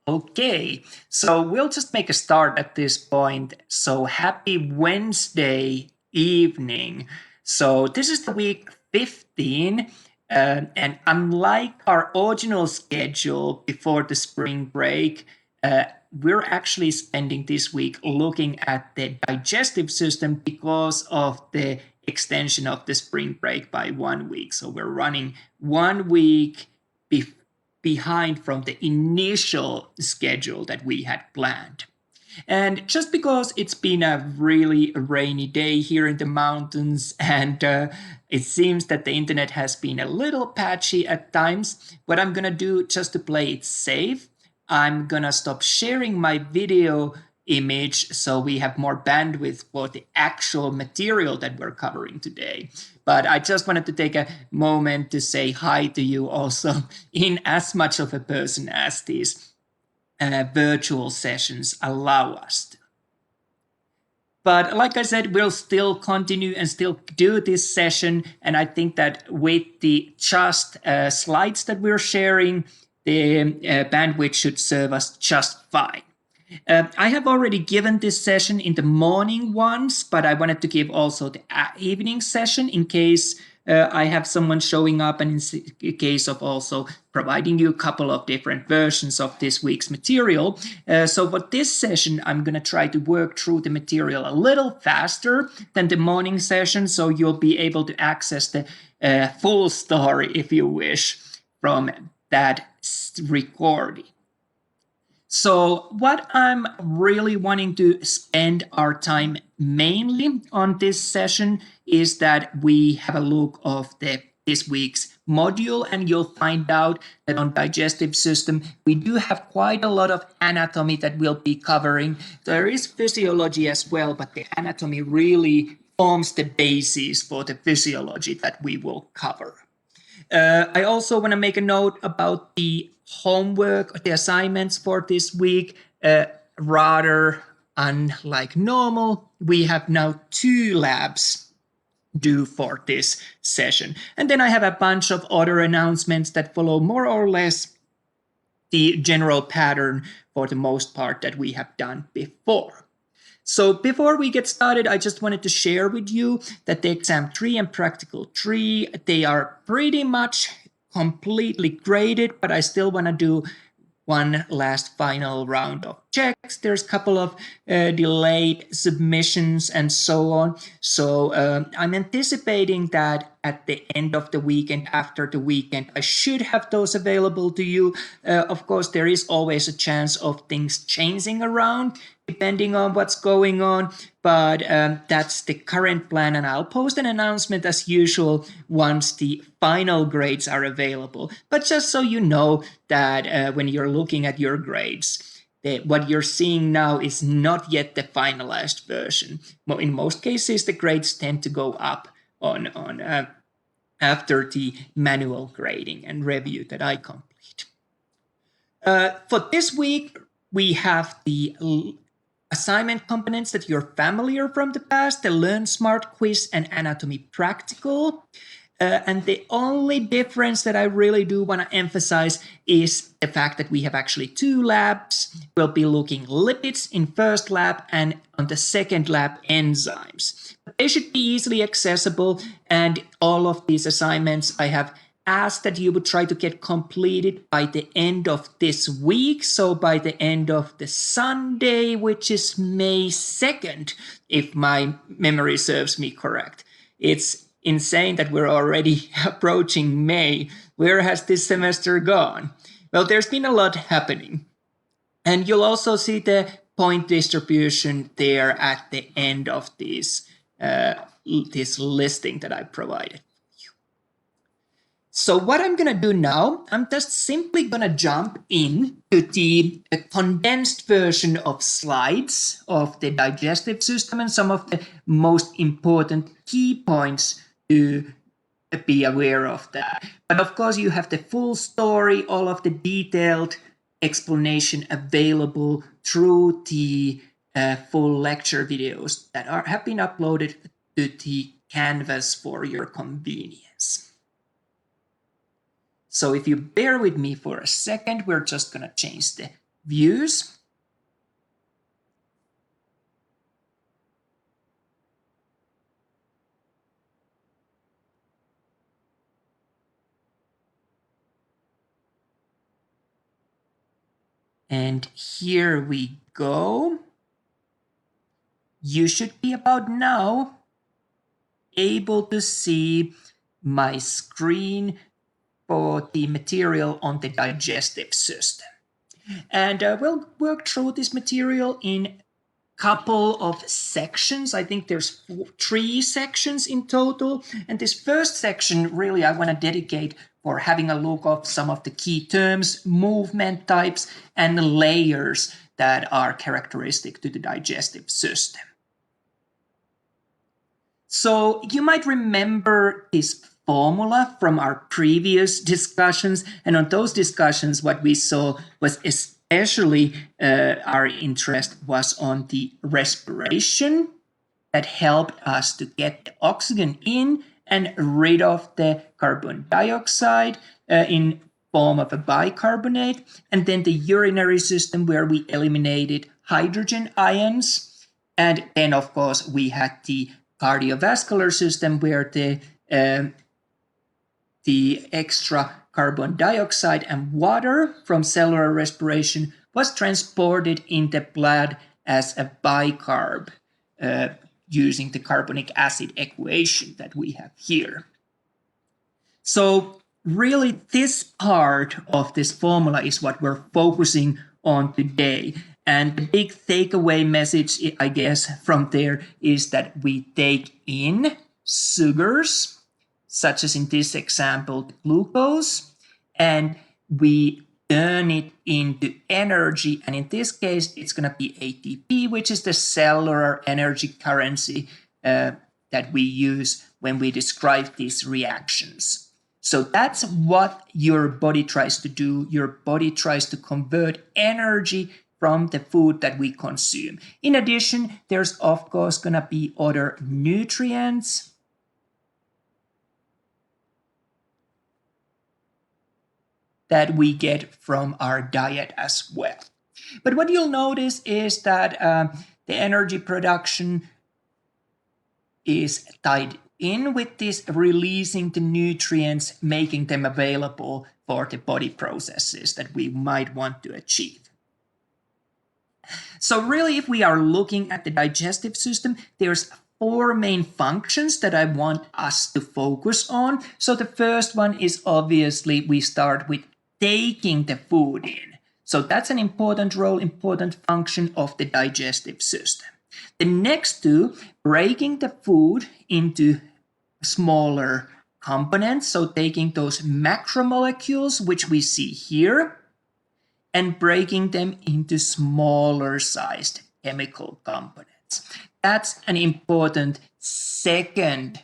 Okay, so we'll just make a start at this point. So happy Wednesday evening. So this is the week 15, and unlike our original schedule before the spring break, we're actually spending this week looking at the digestive system because of the extension of the spring break by 1 week. So we're running 1 week behind from the initial schedule that we had planned. And just because it's been a really rainy day here in the mountains and it seems that the internet has been a little patchy at times, what I'm gonna do just to play it safe, I'm gonna stop sharing my video image so we have more bandwidth for the actual material that we're covering today. But I just wanted to take a moment to say hi to you also in as much of a person as these virtual sessions allow us to. But like I said, we'll still continue and still do this session. And I think that with the just slides that we're sharing, the bandwidth should serve us just fine. I have already given this session in the morning once, but I wanted to give also the evening session in case I have someone showing up, and in case of also providing you a couple of different versions of this week's material. So for this session, I'm going to try to work through the material a little faster than the morning session, so you'll be able to access the full story, if you wish, from that recording. So what I'm really wanting to spend our time mainly on this session is that we have a look of this week's module, and you'll find out that on digestive system we do have quite a lot of anatomy that we'll be covering. There is physiology as well, but the anatomy really forms the basis for the physiology that we will cover. I also want to make a note about the homework, the assignments for this week. Rather unlike normal, we have now 2 labs due for this session. And then I have a bunch of other announcements that follow more or less the general pattern for the most part that we have done before. So before we get started, I just wanted to share with you that the exam 3 and practical 3, they are pretty much completely graded, but I still want to do one last final round of checks. There's a couple of delayed submissions and so on. So I'm anticipating that at the end of the weekend, after the weekend, I should have those available to you. Of course, there is always a chance of things changing around depending on what's going on, but that's the current plan, and I'll post an announcement as usual once the final grades are available. But just so you know that when you're looking at your grades, what you're seeing now is not yet the finalized version. Well, in most cases, the grades tend to go up on after the manual grading and review that I complete. For this week, we have the assignment components that you're familiar from the past, the LearnSmart quiz and anatomy practical. And the only difference that I really do want to emphasize is the fact that we have actually 2 labs. We'll be looking lipids in first lab, and on the second lab, enzymes. They should be easily accessible, and all of these assignments I have asked that you would try to get completed by the end of this week. So by the end of the Sunday, which is May 2nd, if my memory serves me correct. It's insane that we're already approaching May. Where has this semester gone? Well, there's been a lot happening. And you'll also see the point distribution there at the end of this listing that I provided. So what I'm going to do now, I'm just simply going to jump in to the condensed version of slides of the digestive system and some of the most important key points to be aware of that. But of course, you have the full story, all of the detailed explanation available through the full lecture videos that have been uploaded to the Canvas for your convenience. So if you bear with me for a second, we're just going to change the views. And here we go. You should be about now able to see my screen for the material on the digestive system. And we'll work through this material in couple of sections. I think there's 3 sections in total. And this first section, really, I want to dedicate for having a look of some of the key terms, movement types, and the layers that are characteristic to the digestive system. So you might remember this formula from our previous discussions. And on those discussions, what we saw was especially our interest was on the respiration that helped us to get the oxygen in and rid of the carbon dioxide in form of a bicarbonate, and then the urinary system where we eliminated hydrogen ions, and then of course we had the cardiovascular system where the extra carbon dioxide and water from cellular respiration was transported in the blood as a bicarb using the carbonic acid equation that we have here. So really this part of this formula is what we're focusing on today. And the big takeaway message, I guess, from there is that we take in sugars, such as in this example, glucose, and we turn it into energy. And in this case, it's going to be ATP, which is the cellular energy currency that we use when we describe these reactions. So that's what your body tries to do. Your body tries to convert energy from the food that we consume. In addition, there's of course going to be other nutrients that we get from our diet as well. But what you'll notice is that the energy production is tied in with this releasing the nutrients, making them available for the body processes that we might want to achieve. So really, if we are looking at the digestive system, there's 4 main functions that I want us to focus on. So the first one is obviously we start with taking the food in. So that's an important role, important function of the digestive system. The next 2, breaking the food into smaller components. So taking those macromolecules, which we see here, and breaking them into smaller sized chemical components. That's an important second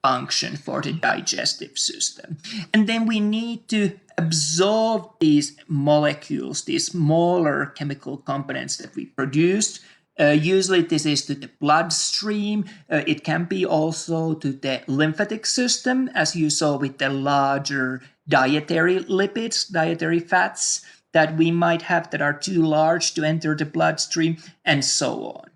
function for the digestive system. And then we need to absorb these molecules, these smaller chemical components that we produced. Usually this is to the bloodstream. It can be also to the lymphatic system, as you saw with the larger dietary lipids, dietary fats that we might have that are too large to enter the bloodstream, and so on.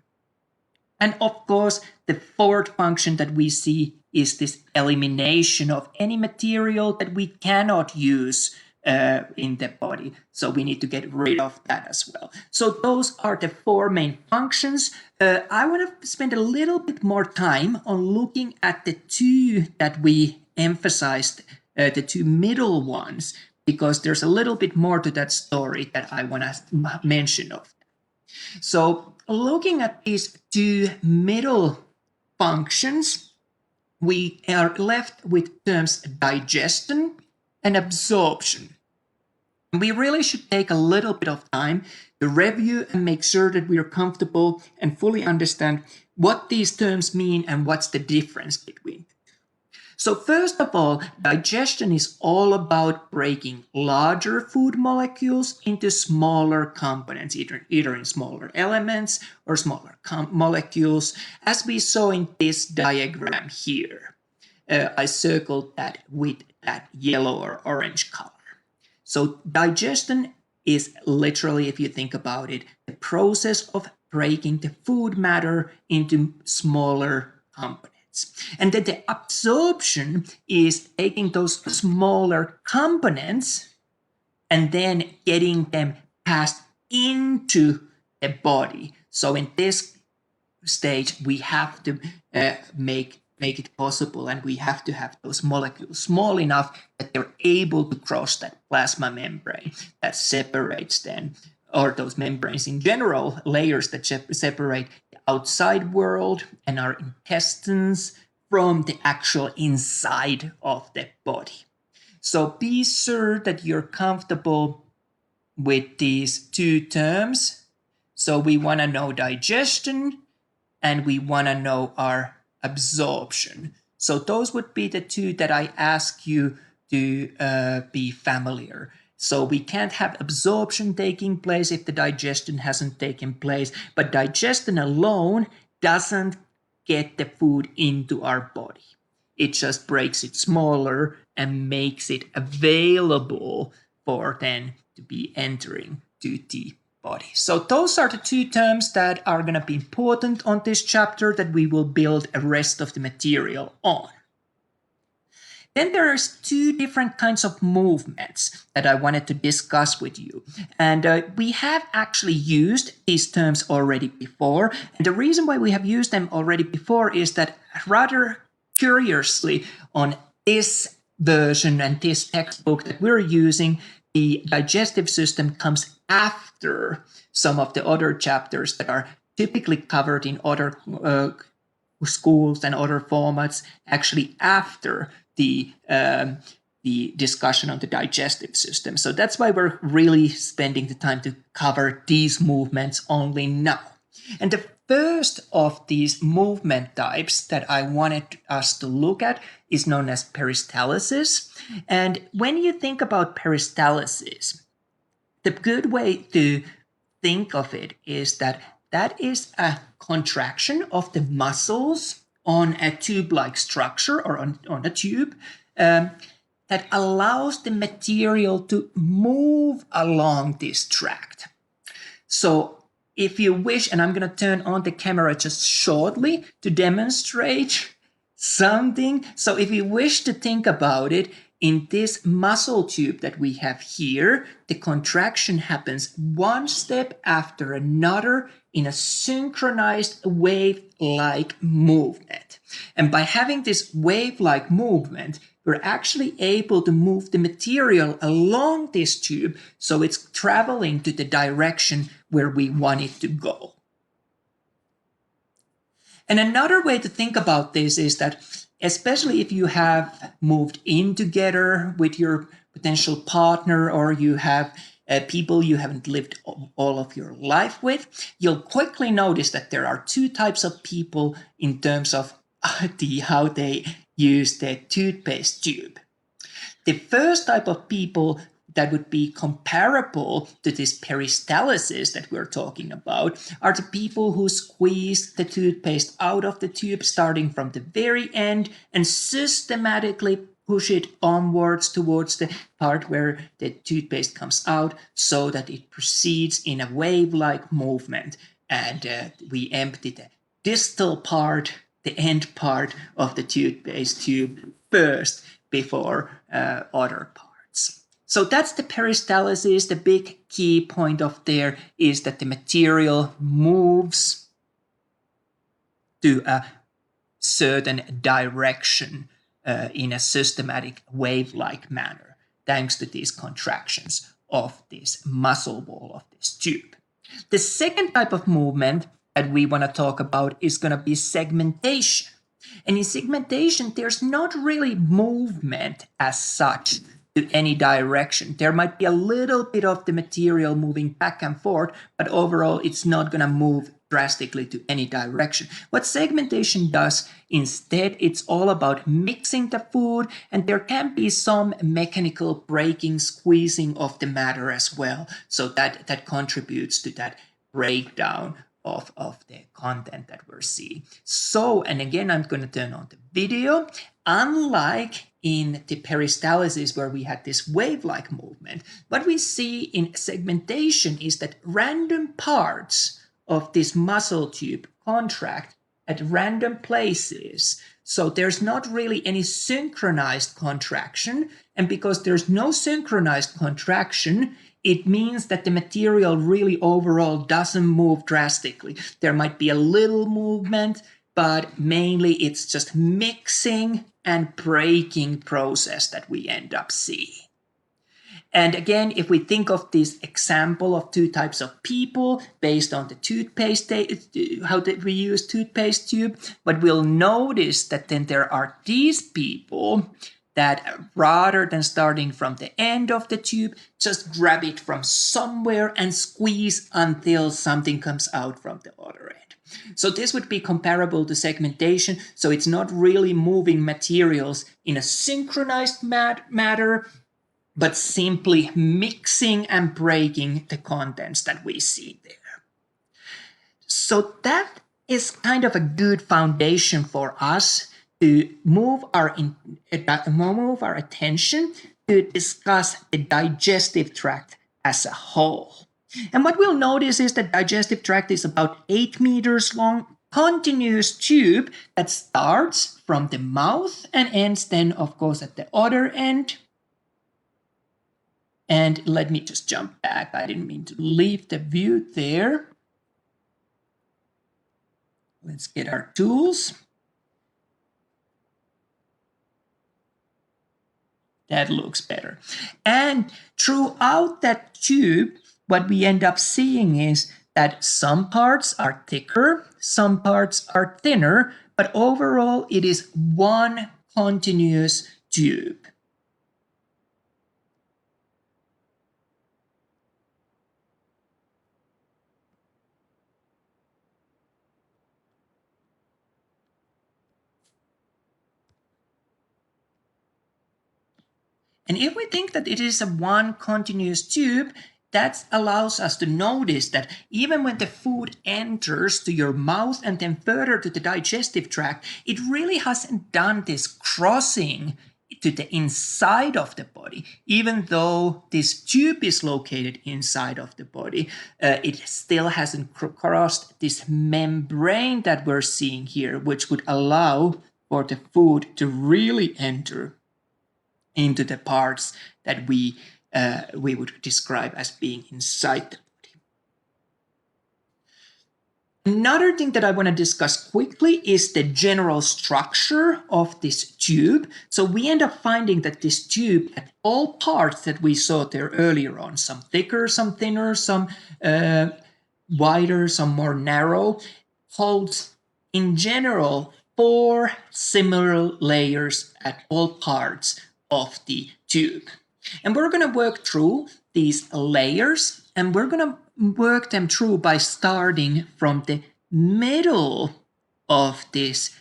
And of course, the fourth function that we see is this elimination of any material that we cannot use in the body. So we need to get rid of that as well. So those are the 4 main functions. I want to spend a little bit more time on looking at the 2 that we emphasized, the 2 middle ones, because there's a little bit more to that story that I want to mention of. So looking at these 2 middle functions, we are left with terms digestion and absorption. We really should take a little bit of time to review and make sure that we are comfortable and fully understand what these terms mean and what's the difference between. So first of all, digestion is all about breaking larger food molecules into smaller components, either in smaller elements or smaller molecules, as we saw in this diagram here. I circled that with that yellow or orange color. So digestion is literally, if you think about it, the process of breaking the food matter into smaller components. And then the absorption is taking those smaller components and then getting them passed into the body. So in this stage, we have to make it possible, and we have to have those molecules small enough that they're able to cross that plasma membrane that separates them, or those membranes in general, layers that separate the outside world and our intestines from the actual inside of the body. So be sure that you're comfortable with these two terms. So we want to know digestion and we want to know our absorption. So those would be the two that I ask you to be familiar. So we can't have absorption taking place if the digestion hasn't taken place, but digestion alone doesn't get the food into our body. It just breaks it smaller and makes it available for then to be entering to the body. So those are the two terms that are going to be important on this chapter that we will build a rest of the material on. Then there's two different kinds of movements that I wanted to discuss with you. And we have actually used these terms already before. And the reason why we have used them already before is that rather curiously on this version and this textbook that we're using, the digestive system comes after some of the other chapters that are typically covered in other schools and other formats, actually after the discussion on the digestive system. So that's why we're really spending the time to cover these movements only now. And the first of these movement types that I wanted us to look at is known as peristalsis. And when you think about peristalsis, the good way to think of it is that that is a contraction of the muscles on a tube-like structure or on a tube that allows the material to move along this tract. So if you wish, and I'm going to turn on the camera just shortly to demonstrate something. So if you wish to think about it, in this muscle tube that we have here, the contraction happens one step after another in a synchronized wave-like movement. And by having this wave-like movement, we're actually able to move the material along this tube so it's traveling to the direction where we want it to go. And another way to think about this is that especially if you have moved in together with your potential partner or you have people you haven't lived all of your life with, you'll quickly notice that there are two types of people in terms of how they use the toothpaste tube. The first type of people that would be comparable to this peristalsis that we're talking about are the people who squeeze the toothpaste out of the tube starting from the very end and systematically push it onwards towards the part where the toothpaste comes out so that it proceeds in a wave-like movement, and we empty the distal part, the end part of the toothpaste tube first before other parts. So that's the peristalsis. The big key point of there is that the material moves to a certain direction in a systematic wave-like manner, thanks to these contractions of this muscle wall of this tube. The second type of movement that we want to talk about is going to be segmentation. And in segmentation, there's not really movement as such to any direction. There might be a little bit of the material moving back and forth, but overall, it's not going to move drastically to any direction. What segmentation does instead, it's all about mixing the food, and there can be some mechanical breaking, squeezing of the matter as well. So that contributes to that breakdown of the content that we're seeing. So, and again, I'm going to turn on the video. Unlike in the peristalsis where we had this wave-like movement. What we see in segmentation is that random parts of this muscle tube contract at random places. So there's not really any synchronized contraction. And because there's no synchronized contraction, it means that the material really overall doesn't move drastically. There might be a little movement, but mainly it's just mixing and breaking process that we end up seeing. And again, if we think of this example of two types of people based on the toothpaste, how did we use toothpaste tube? But we'll notice that then there are these people that rather than starting from the end of the tube, just grab it from somewhere and squeeze until something comes out from the other end. So this would be comparable to segmentation. So it's not really moving materials in a synchronized manner, but simply mixing and breaking the contents that we see there. So that is kind of a good foundation for us to move our attention to discuss the digestive tract as a whole. And what we'll notice is that digestive tract is about 8 meters long, continuous tube that starts from the mouth and ends then, of course, at the other end. And let me just jump back. I didn't mean to leave the view there. Let's get our tools. That looks better. And throughout that tube, what we end up seeing is that some parts are thicker, some parts are thinner, but overall it is one continuous tube. And if we think that it is a one continuous tube, that allows us to notice that even when the food enters to your mouth and then further to the digestive tract, it really hasn't done this crossing to the inside of the body. Even though this tube is located inside of the body, it still hasn't crossed this membrane that we're seeing here, which would allow for the food to really enter into the parts that we would describe as being inside the body. Another thing that I want to discuss quickly is the general structure of this tube. So we end up finding that this tube, at all parts that we saw there earlier on, some thicker, some thinner, some wider, some more narrow, holds in general 4 similar layers at all parts of the tube. And we're going to work through these layers, and we're going to work them through by starting from the middle of this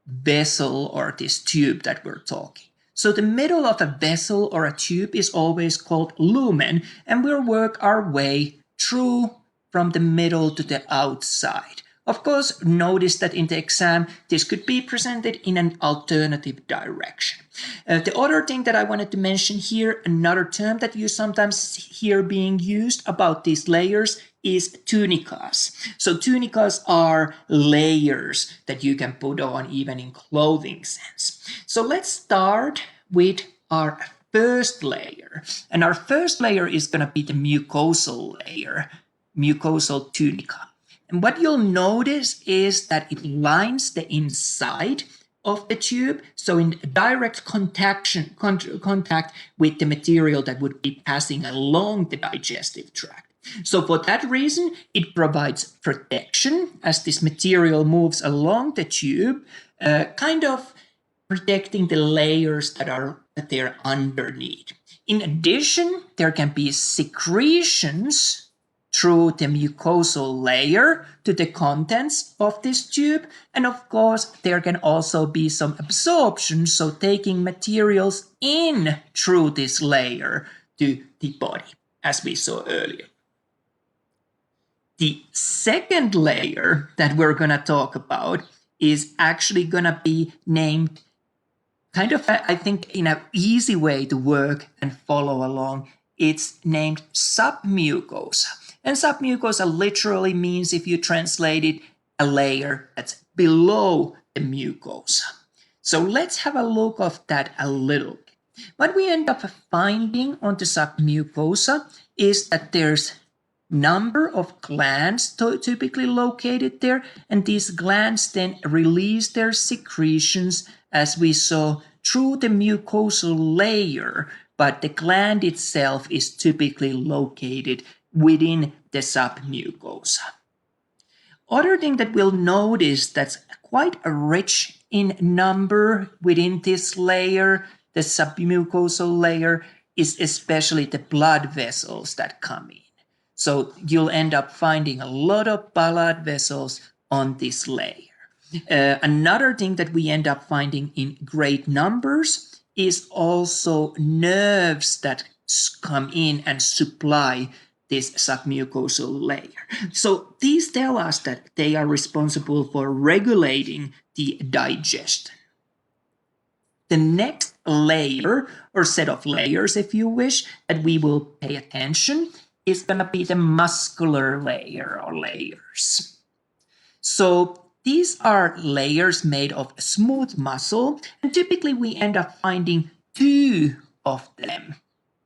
vessel or this tube that we're talking. So the middle of a vessel or a tube is always called lumen, and we'll work our way through from the middle to the outside. Of course, notice that in the exam, this could be presented in an alternative direction. The other thing that I wanted to mention here, another term that you sometimes hear being used about these layers is tunicas. So tunicas are layers that you can put on even in clothing sense. So let's start with our first layer. And our first layer is going to be the mucosal layer, mucosal tunica. And what you'll notice is that it lines the inside of the tube, so in direct contact with the material that would be passing along the digestive tract. So for that reason, it provides protection as this material moves along the tube, kind of protecting the layers that are there underneath. In addition, there can be secretions through the mucosal layer to the contents of this tube. And of course, there can also be some absorption, so taking materials in through this layer to the body, as we saw earlier. The second layer that we're going to talk about is actually going to be named kind of, I think, in an easy way to work and follow along, it's named sub-mucosa. And sub-mucosa literally means, if you translate it, a layer that's below the mucosa. So let's have a look of that a little bit. What we end up finding on the sub-mucosa is that there's number of glands typically located there, and these glands then release their secretions, as we saw, through the mucosal layer, but the gland itself is typically located within the submucosa. Other thing that we'll notice that's quite rich in number within this layer, the submucosal layer, is especially the blood vessels that come in. So you'll end up finding a lot of blood vessels on this layer. Another thing that we end up finding in great numbers is also nerves that come in and supply this submucosal layer. So these tell us that they are responsible for regulating the digestion. The next layer, or set of layers if you wish, that we will pay attention is going to be the muscular layer or layers. So these are layers made of smooth muscle, and typically we end up finding two of them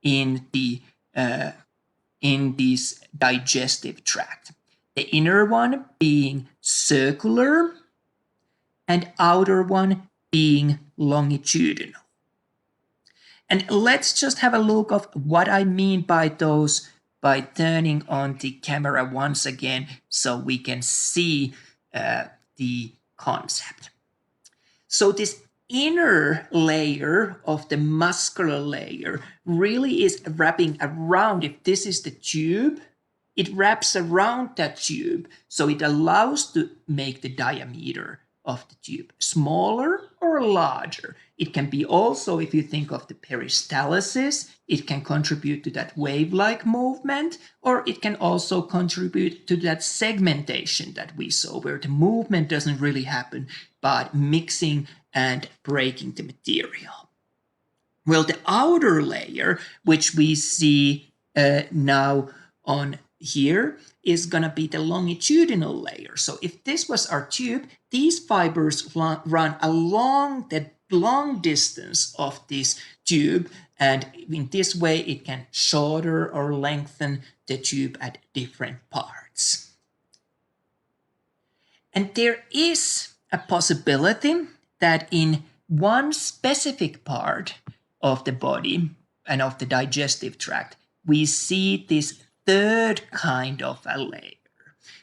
in this digestive tract. The inner one being circular and outer one being longitudinal. And let's just have a look of what I mean by those by turning on the camera once again so we can see the concept. So this inner layer of the muscular layer really is wrapping around, if this is the tube, it wraps around that tube, so it allows to make the diameter of the tube smaller or larger. It can be also, if you think of the peristalsis, it can contribute to that wave-like movement, or it can also contribute to that segmentation that we saw, where the movement doesn't really happen, but mixing and breaking the material. Well, the outer layer, which we see now on here, is going to be the longitudinal layer. So if this was our tube, these fibers run along the long distance of this tube, and in this way it can shorter or lengthen the tube at different parts. And there is a possibility that in one specific part of the body and of the digestive tract, we see this third kind of a layer.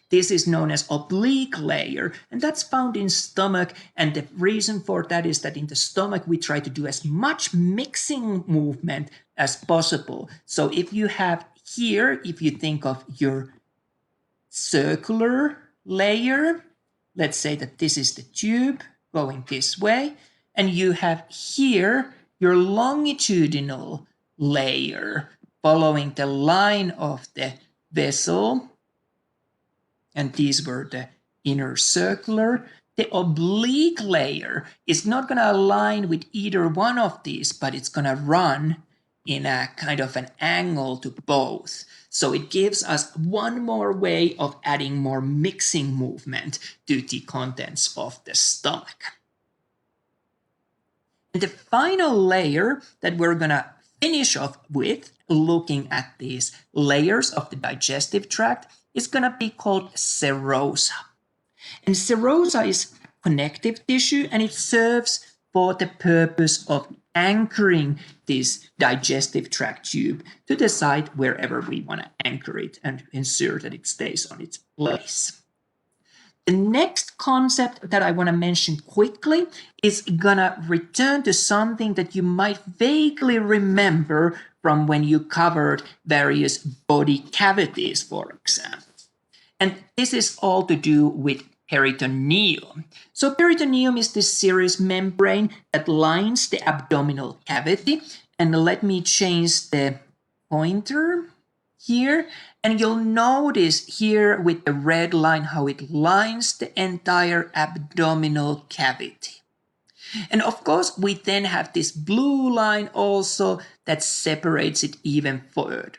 This is known as oblique layer, and that's found in stomach. And the reason for that is that in the stomach, we try to do as much mixing movement as possible. So if you have here, if you think of your circular layer, let's say that this is the tube going this way, and you have here your longitudinal layer following the line of the vessel, and these were the inner circular. The oblique layer is not going to align with either one of these, but it's going to run in a kind of an angle to both. So it gives us one more way of adding more mixing movement to the contents of the stomach. And the final layer that we're going to finish off with, looking at these layers of the digestive tract, is going to be called serosa. And serosa is connective tissue, and it serves for the purpose of anchoring this digestive tract tube to the site wherever we want to anchor it and ensure that it stays on its place. The next concept that I want to mention quickly is gonna return to something that you might vaguely remember from when you covered various body cavities, for example. And this is all to do with peritoneum. So peritoneum is this serous membrane that lines the abdominal cavity. And let me change the pointer here, and you'll notice here with the red line how it lines the entire abdominal cavity. And of course, we then have this blue line also that separates it even further.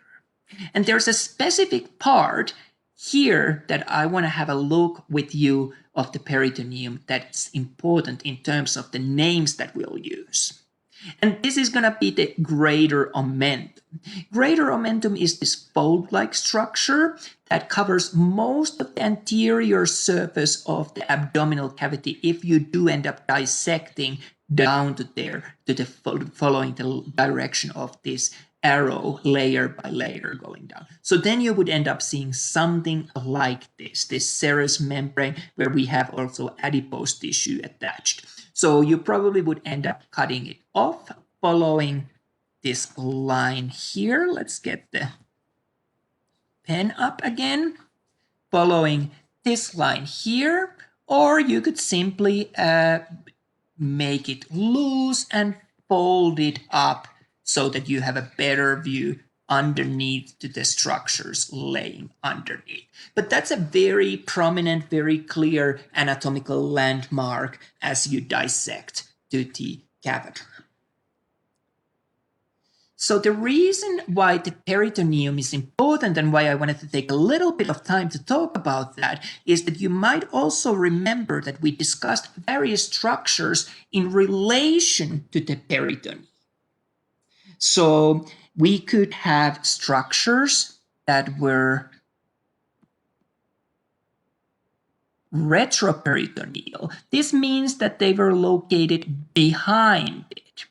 And there's a specific part here that I want to have a look with you of the peritoneum that's important in terms of the names that we'll use. And this is going to be the greater omentum. Greater omentum is this fold-like structure that covers most of the anterior surface of the abdominal cavity if you do end up dissecting down to there, to the following the direction of this arrow layer by layer going down. So then you would end up seeing something like this serous membrane where we have also adipose tissue attached. So you probably would end up cutting it off following this line here. Let's get the pen up again. Following this line here, or you could simply make it loose and fold it up so that you have a better view underneath to the structures laying underneath. But that's a very prominent, very clear anatomical landmark as you dissect to the cavity. So the reason why the peritoneum is important and why I wanted to take a little bit of time to talk about that is that you might also remember that we discussed various structures in relation to the peritoneum. So we could have structures that were retroperitoneal. This means that they were located behind it.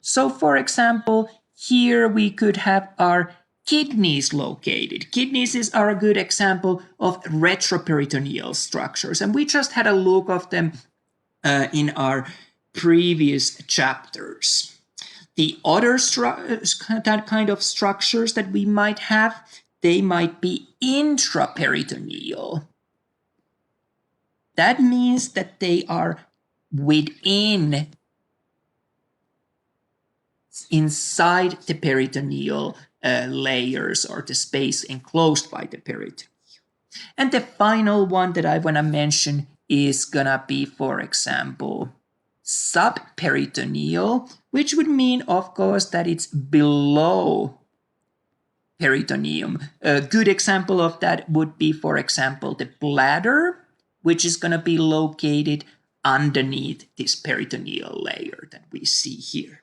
So for example, here we could have our kidneys located. Kidneys are a good example of retroperitoneal structures, and we just had a look of them in our previous chapters. The other kind of structures that we might have, they might be intraperitoneal. That means that they are within, inside the peritoneal layers or the space enclosed by the peritoneum. And the final one that I want to mention is gonna be, for example, subperitoneal, which would mean, of course, that it's below peritoneum. A good example of that would be, for example, the bladder, which is going to be located underneath this peritoneal layer that we see here.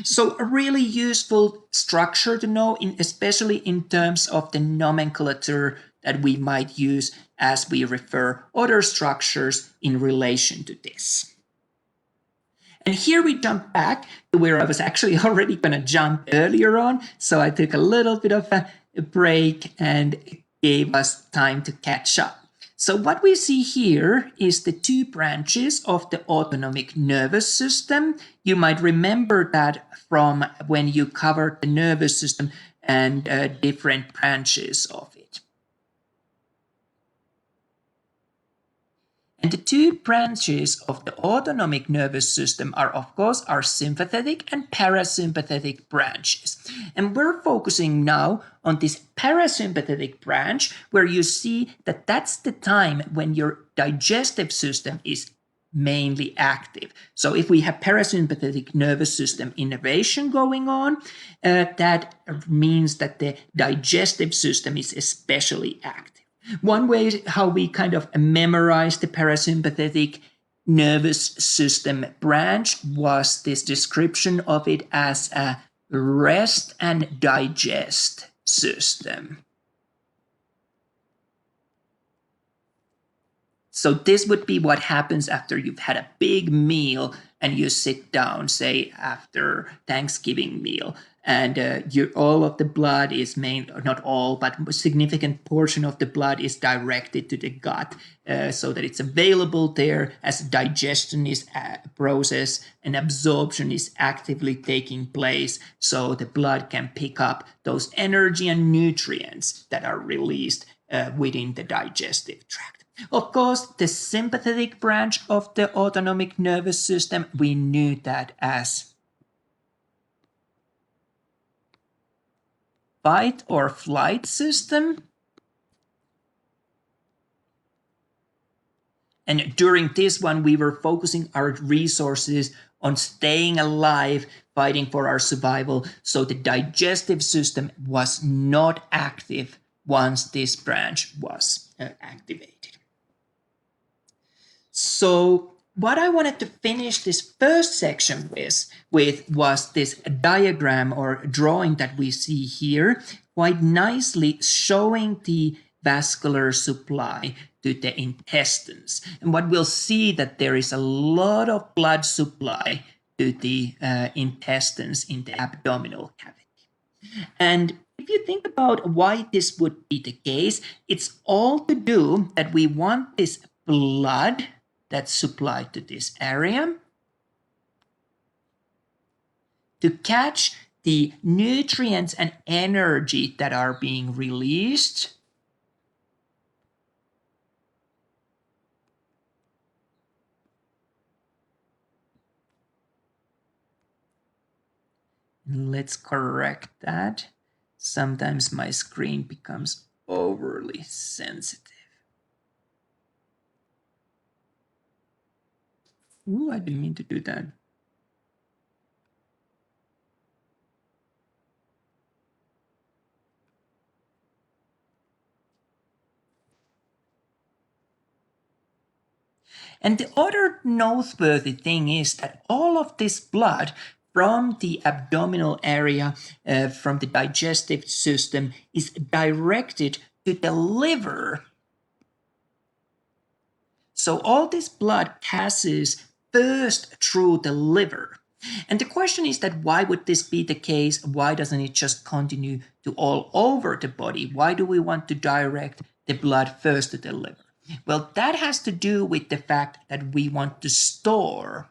So a really useful structure to know, especially in terms of the nomenclature that we might use as we refer other structures in relation to this. And here we jump back to where I was actually already going to jump earlier on. So I took a little bit of a break and gave us time to catch up. So what we see here is the two branches of the autonomic nervous system. You might remember that from when you covered the nervous system and different branches of it. And the two branches of the autonomic nervous system are, of course, our sympathetic and parasympathetic branches. And we're focusing now on this parasympathetic branch, where you see that that's the time when your digestive system is mainly active. So if we have parasympathetic nervous system innervation going on, that means that the digestive system is especially active. One way how we kind of memorize the parasympathetic nervous system branch was this description of it as a rest and digest system. So this would be what happens after you've had a big meal and you sit down, say after Thanksgiving meal, and all of the blood is not all, but a significant portion of the blood is directed to the gut so that it's available there as digestion is a process and absorption is actively taking place, so the blood can pick up those energy and nutrients that are released within the digestive tract. Of course, the sympathetic branch of the autonomic nervous system, we knew that as fight or flight system. And during this one, we were focusing our resources on staying alive, fighting for our survival. So the digestive system was not active once this branch was activated. So what I wanted to finish this first section with was this diagram or drawing that we see here, quite nicely showing the vascular supply to the intestines. And what we'll see that there is a lot of blood supply to the intestines in the abdominal cavity. And if you think about why this would be the case, it's all to do that we want this blood that's supplied to this area to catch the nutrients and energy that are being released Let's correct that. Sometimes my screen becomes overly sensitive. Ooh, I didn't mean to do that. And the other noteworthy thing is that all of this blood from the abdominal area, from the digestive system, is directed to the liver. So all this blood passes first through the liver. And the question is that why would this be the case? Why doesn't it just continue to all over the body? Why do we want to direct the blood first to the liver? Well, that has to do with the fact that we want to store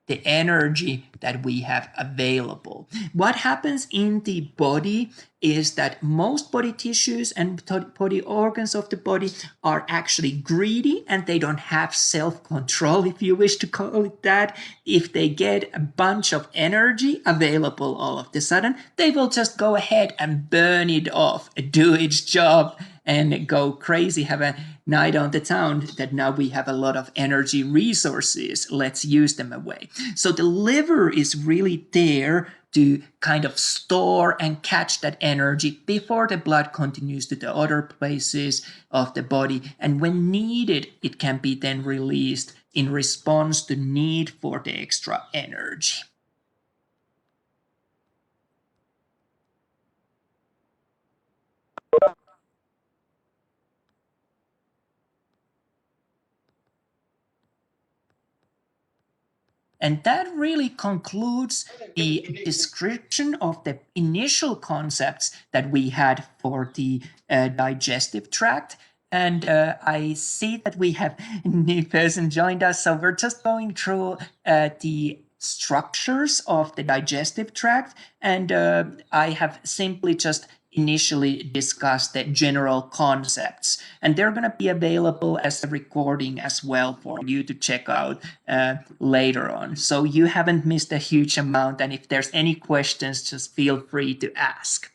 the energy that we have available. What happens in the body is that most body tissues and body organs of the body are actually greedy, and they don't have self-control, if you wish to call it that. If they get a bunch of energy available all of a sudden, they will just go ahead and burn it off, do its job, and go crazy, have a night on the town that now we have a lot of energy resources. Let's use them away. So the liver is really there to kind of store and catch that energy before the blood continues to the other places of the body. And when needed, it can be then released in response to need for the extra energy. And that really concludes the description of the initial concepts that we had for the digestive tract. And I see that we have a new person joined us. So we're just going through the structures of the digestive tract. And I have simply just initially discussed the general concepts, and they're going to be available as a recording as well for you to check out later on. So you haven't missed a huge amount, and if there's any questions, just feel free to ask.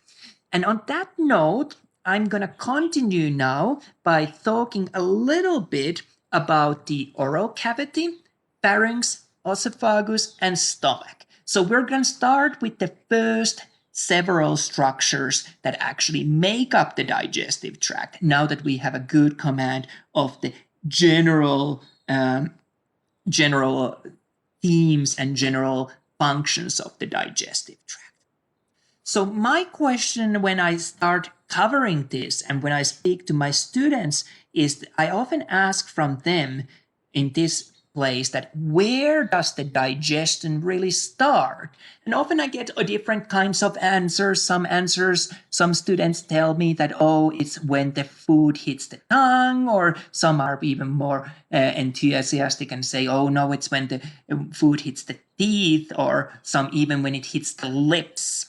And on that note, I'm going to continue now by talking a little bit about the oral cavity, pharynx, esophagus, and stomach. So we're going to start with the first several structures that actually make up the digestive tract, now that we have a good command of the general themes and general functions of the digestive tract. So my question when I start covering this and when I speak to my students is I often ask from them in this place that where does the digestion really start? And often I get different kinds of answers. Some students tell me that, oh, it's when the food hits the tongue, or some are even more enthusiastic and say, oh no, it's when the food hits the teeth, or some even when it hits the lips.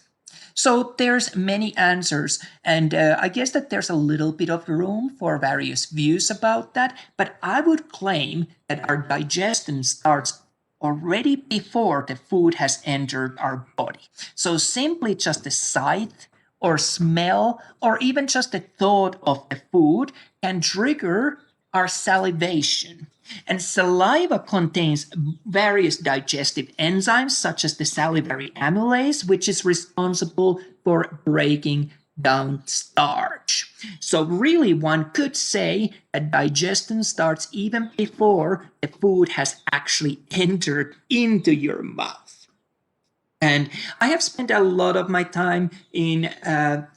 So there's many answers, and I guess that there's a little bit of room for various views about that, but I would claim that our digestion starts already before the food has entered our body. So simply just the sight or smell or even just the thought of the food can trigger are salivation. And saliva contains various digestive enzymes, such as the salivary amylase, which is responsible for breaking down starch. So really, one could say that digestion starts even before the food has actually entered into your mouth. And I have spent a lot of my time in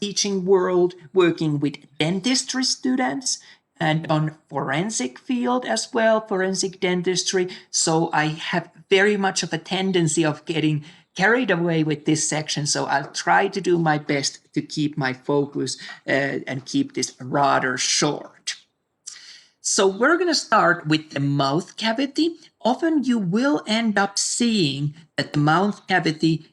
teaching world working with dentistry students and on forensic field as well, forensic dentistry. So I have very much of a tendency of getting carried away with this section. So I'll try to do my best to keep my focus and keep this rather short. So we're going to start with the mouth cavity. Often you will end up seeing that the mouth cavity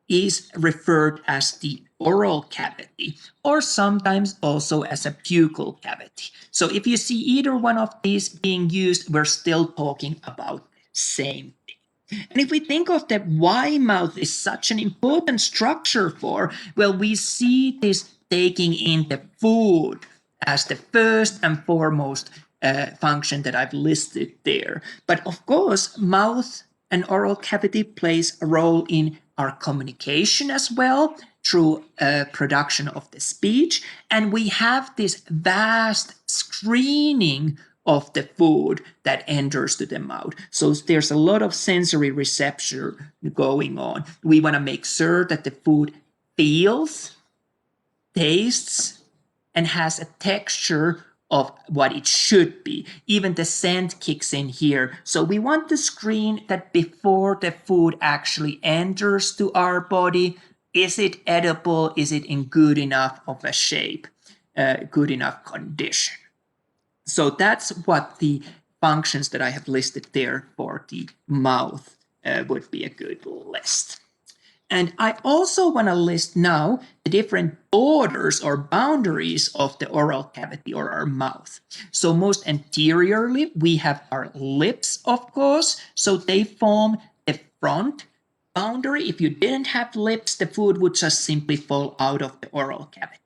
is referred as the oral cavity, or sometimes also as a buccal cavity. So if you see either one of these being used, we're still talking about the same thing. And if we think of that, why mouth is such an important structure for, well, we see this taking in the food as the first and foremost function that I've listed there. But of course, mouth and oral cavity plays a role in our communication as well through production of the speech. And we have this vast screening of the food that enters to the mouth. So there's a lot of sensory reception going on. We want to make sure that the food feels, tastes, and has a texture of what it should be. Even the scent kicks in here. So we want to screen that before the food actually enters to our body. Is it edible? Is it in good enough of a shape, good enough condition? So that's what the functions that I have listed there for the mouth would be a good list. And I also want to list now the different borders or boundaries of the oral cavity or our mouth. So most anteriorly, we have our lips, of course. So they form the front boundary. If you didn't have lips, the food would just simply fall out of the oral cavity.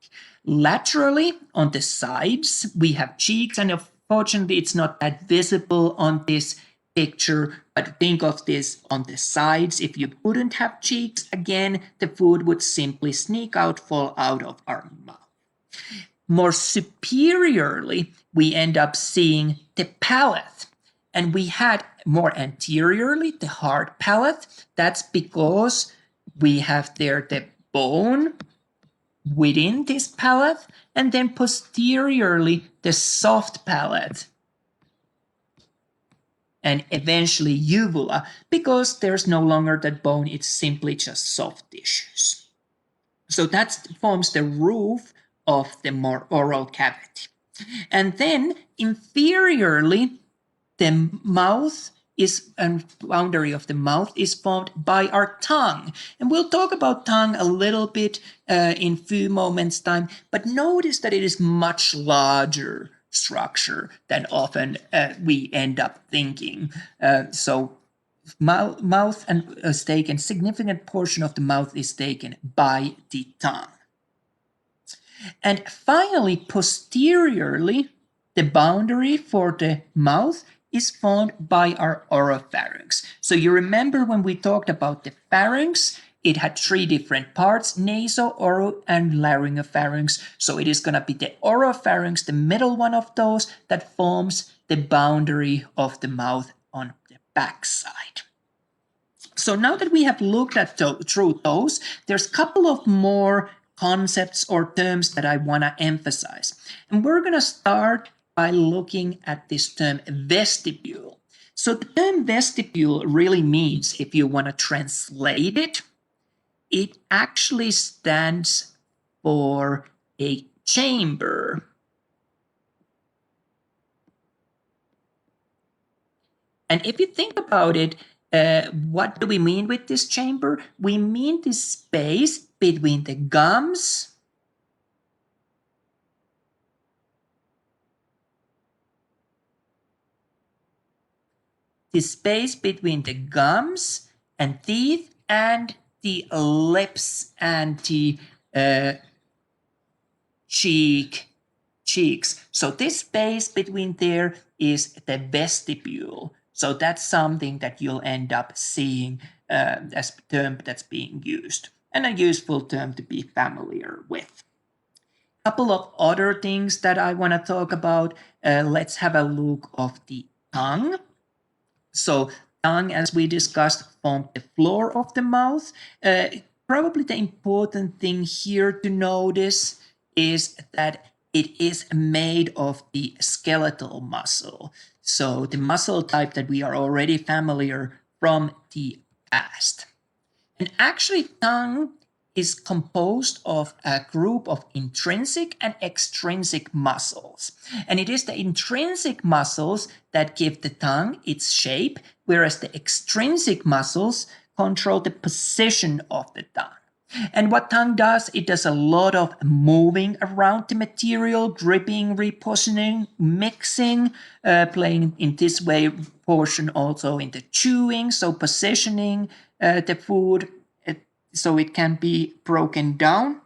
Laterally, on the sides, we have cheeks, and unfortunately, it's not that visible on this picture, but think of this on the sides. If you wouldn't have cheeks, again, the food would simply sneak out, fall out of our mouth. More superiorly, we end up seeing the palate. And we had more anteriorly the hard palate. That's because we have there the bone within this palate, and then posteriorly the soft palate, and eventually uvula, because there's no longer that bone, it's simply just soft tissues. So that forms the roof of the more oral cavity. And then inferiorly, the mouth is, and boundary of the mouth is formed by our tongue. And we'll talk about tongue a little bit in few moments time, but notice that it is much larger structure than often we end up thinking. So mouth and is taken, significant portion of the mouth is taken by the tongue. And finally, posteriorly, the boundary for the mouth is formed by our oropharynx. So you remember when we talked about the pharynx, it had three different parts, naso, oro, and laryngopharynx. So it is going to be the oropharynx, the middle one of those, that forms the boundary of the mouth on the backside. So now that we have looked at through those, there's a couple of more concepts or terms that I want to emphasize. And we're going to start by looking at this term vestibule. So the term vestibule really means, if you want to translate it, it actually stands for a chamber. And if you think about it, what do we mean with this chamber? We mean this space between the gums and teeth and the lips and the cheeks. So this space between there is the vestibule. So that's something that you'll end up seeing as a term that's being used, and a useful term to be familiar with. Couple of other things that I want to talk about. Let's have a look of the tongue. So tongue, as we discussed, forms the floor of the mouth. Probably the important thing here to notice is that it is made of the skeletal muscle. So the muscle type that we are already familiar from the past. And actually, tongue is composed of a group of intrinsic and extrinsic muscles. And it is the intrinsic muscles that give the tongue its shape, whereas the extrinsic muscles control the position of the tongue. And what tongue does, it does a lot of moving around the material, gripping, repositioning, mixing, playing in this way portion also in the chewing, so positioning the food so it can be broken down.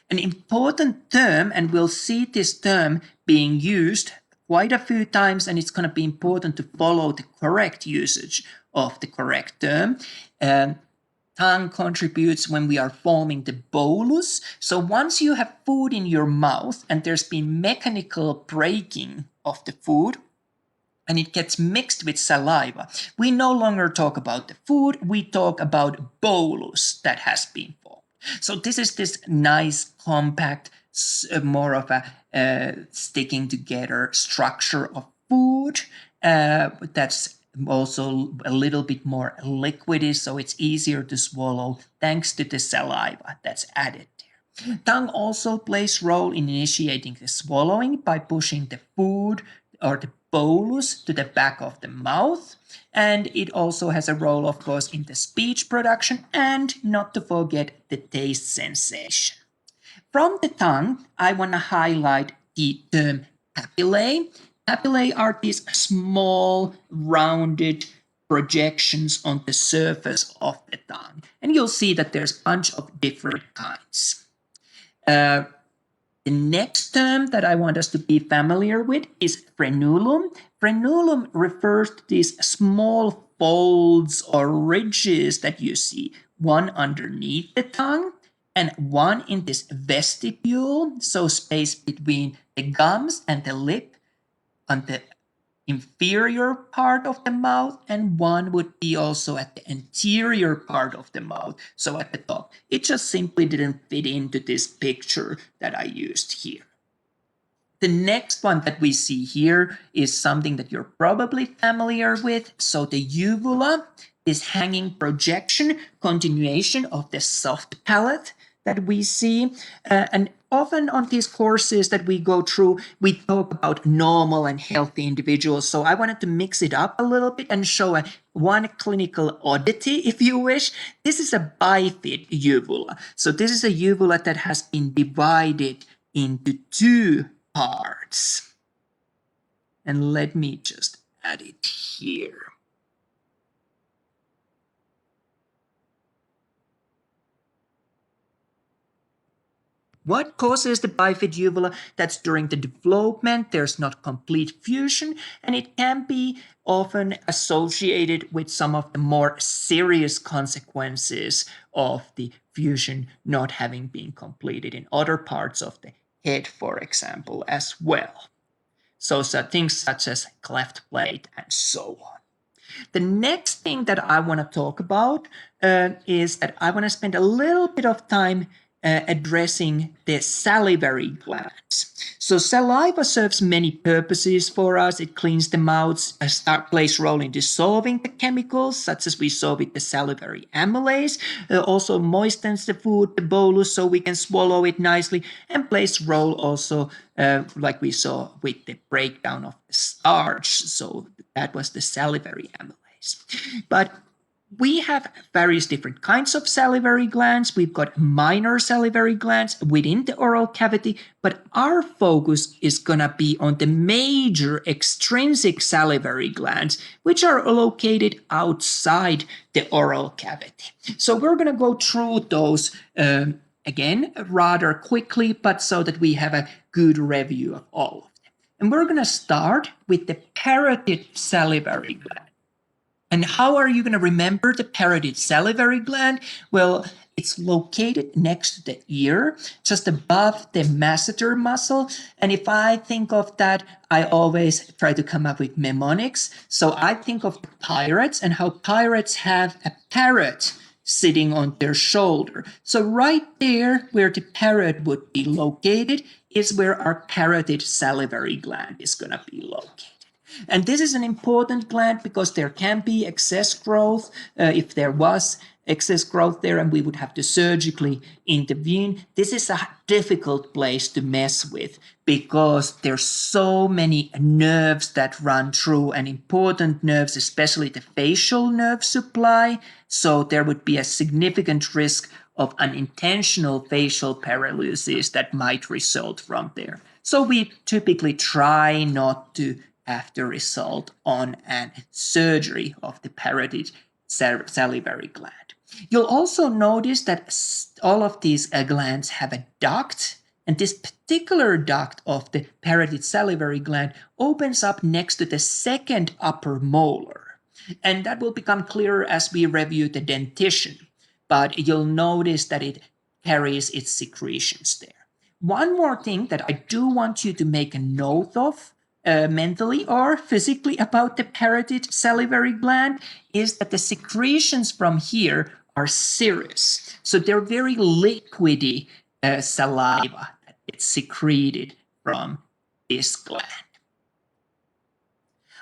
An important term, and we'll see this term being used quite a few times, and it's going to be important to follow the correct usage of the correct term. Tongue contributes when we are forming the bolus. So once you have food in your mouth and there's been mechanical breaking of the food, and it gets mixed with saliva, we no longer talk about the food, we talk about bolus that has been formed. So this is this nice, compact, more of a sticking together structure of food that's also a little bit more liquidy, so it's easier to swallow thanks to the saliva that's added there. Tongue also plays role in initiating the swallowing by pushing the food or the bolus to the back of the mouth, and it also has a role, of course, in the speech production, and not to forget the taste sensation. From the tongue, I want to highlight the term papillae. Papillae are these small, rounded projections on the surface of the tongue, and you'll see that there's a bunch of different kinds. The next term that I want us to be familiar with is frenulum. Frenulum refers to these small folds or ridges that you see, one underneath the tongue and one in this vestibule, so space between the gums and the lip on the inferior part of the mouth, and one would be also at the anterior part of the mouth, so at the top. It just simply didn't fit into this picture that I used here. The next one that we see here is something that you're probably familiar with. So the uvula, this hanging projection, continuation of the soft palate that we see. And often on these courses that we go through, we talk about normal and healthy individuals. So I wanted to mix it up a little bit and show one clinical oddity, if you wish. This is a bifid uvula. So this is a uvula that has been divided into two parts. And let me just add it here. What causes the bifid uvula? That's during the development, there's not complete fusion, and it can be often associated with some of the more serious consequences of the fusion not having been completed in other parts of the head, for example, as well. So things such as cleft plate and so on. The next thing that I want to talk about is that I want to spend a little bit of time addressing the salivary glands. So saliva serves many purposes for us. It cleans the mouth, plays a role in dissolving the chemicals, such as we saw with the salivary amylase. Also moistens the food, the bolus, so we can swallow it nicely, and plays a role also, like we saw with the breakdown of the starch. So that was the salivary amylase. But we have various different kinds of salivary glands. We've got minor salivary glands within the oral cavity, but our focus is going to be on the major extrinsic salivary glands, which are located outside the oral cavity. So we're going to go through those again rather quickly, but so that we have a good review of all of them. And we're going to start with the parotid salivary gland. And how are you going to remember the parotid salivary gland? Well, it's located next to the ear, just above the masseter muscle. And if I think of that, I always try to come up with mnemonics. So I think of the pirates and how pirates have a parrot sitting on their shoulder. So right there where the parrot would be located is where our parotid salivary gland is going to be located. And this is an important gland because there can be excess growth. If there was excess growth there and we would have to surgically intervene, this is a difficult place to mess with because there's so many nerves that run through, and important nerves, especially the facial nerve supply. So there would be a significant risk of unintentional facial paralysis that might result from there. So we typically try not to have to result on an surgery of the parotid salivary gland. You'll also notice that all of these glands have a duct, and this particular duct of the parotid salivary gland opens up next to the second upper molar. And that will become clearer as we review the dentition, but you'll notice that it carries its secretions there. One more thing that I do want you to make a note of mentally or physically about the parotid salivary gland is that the secretions from here are serous. So they're very liquidy saliva that gets secreted from this gland.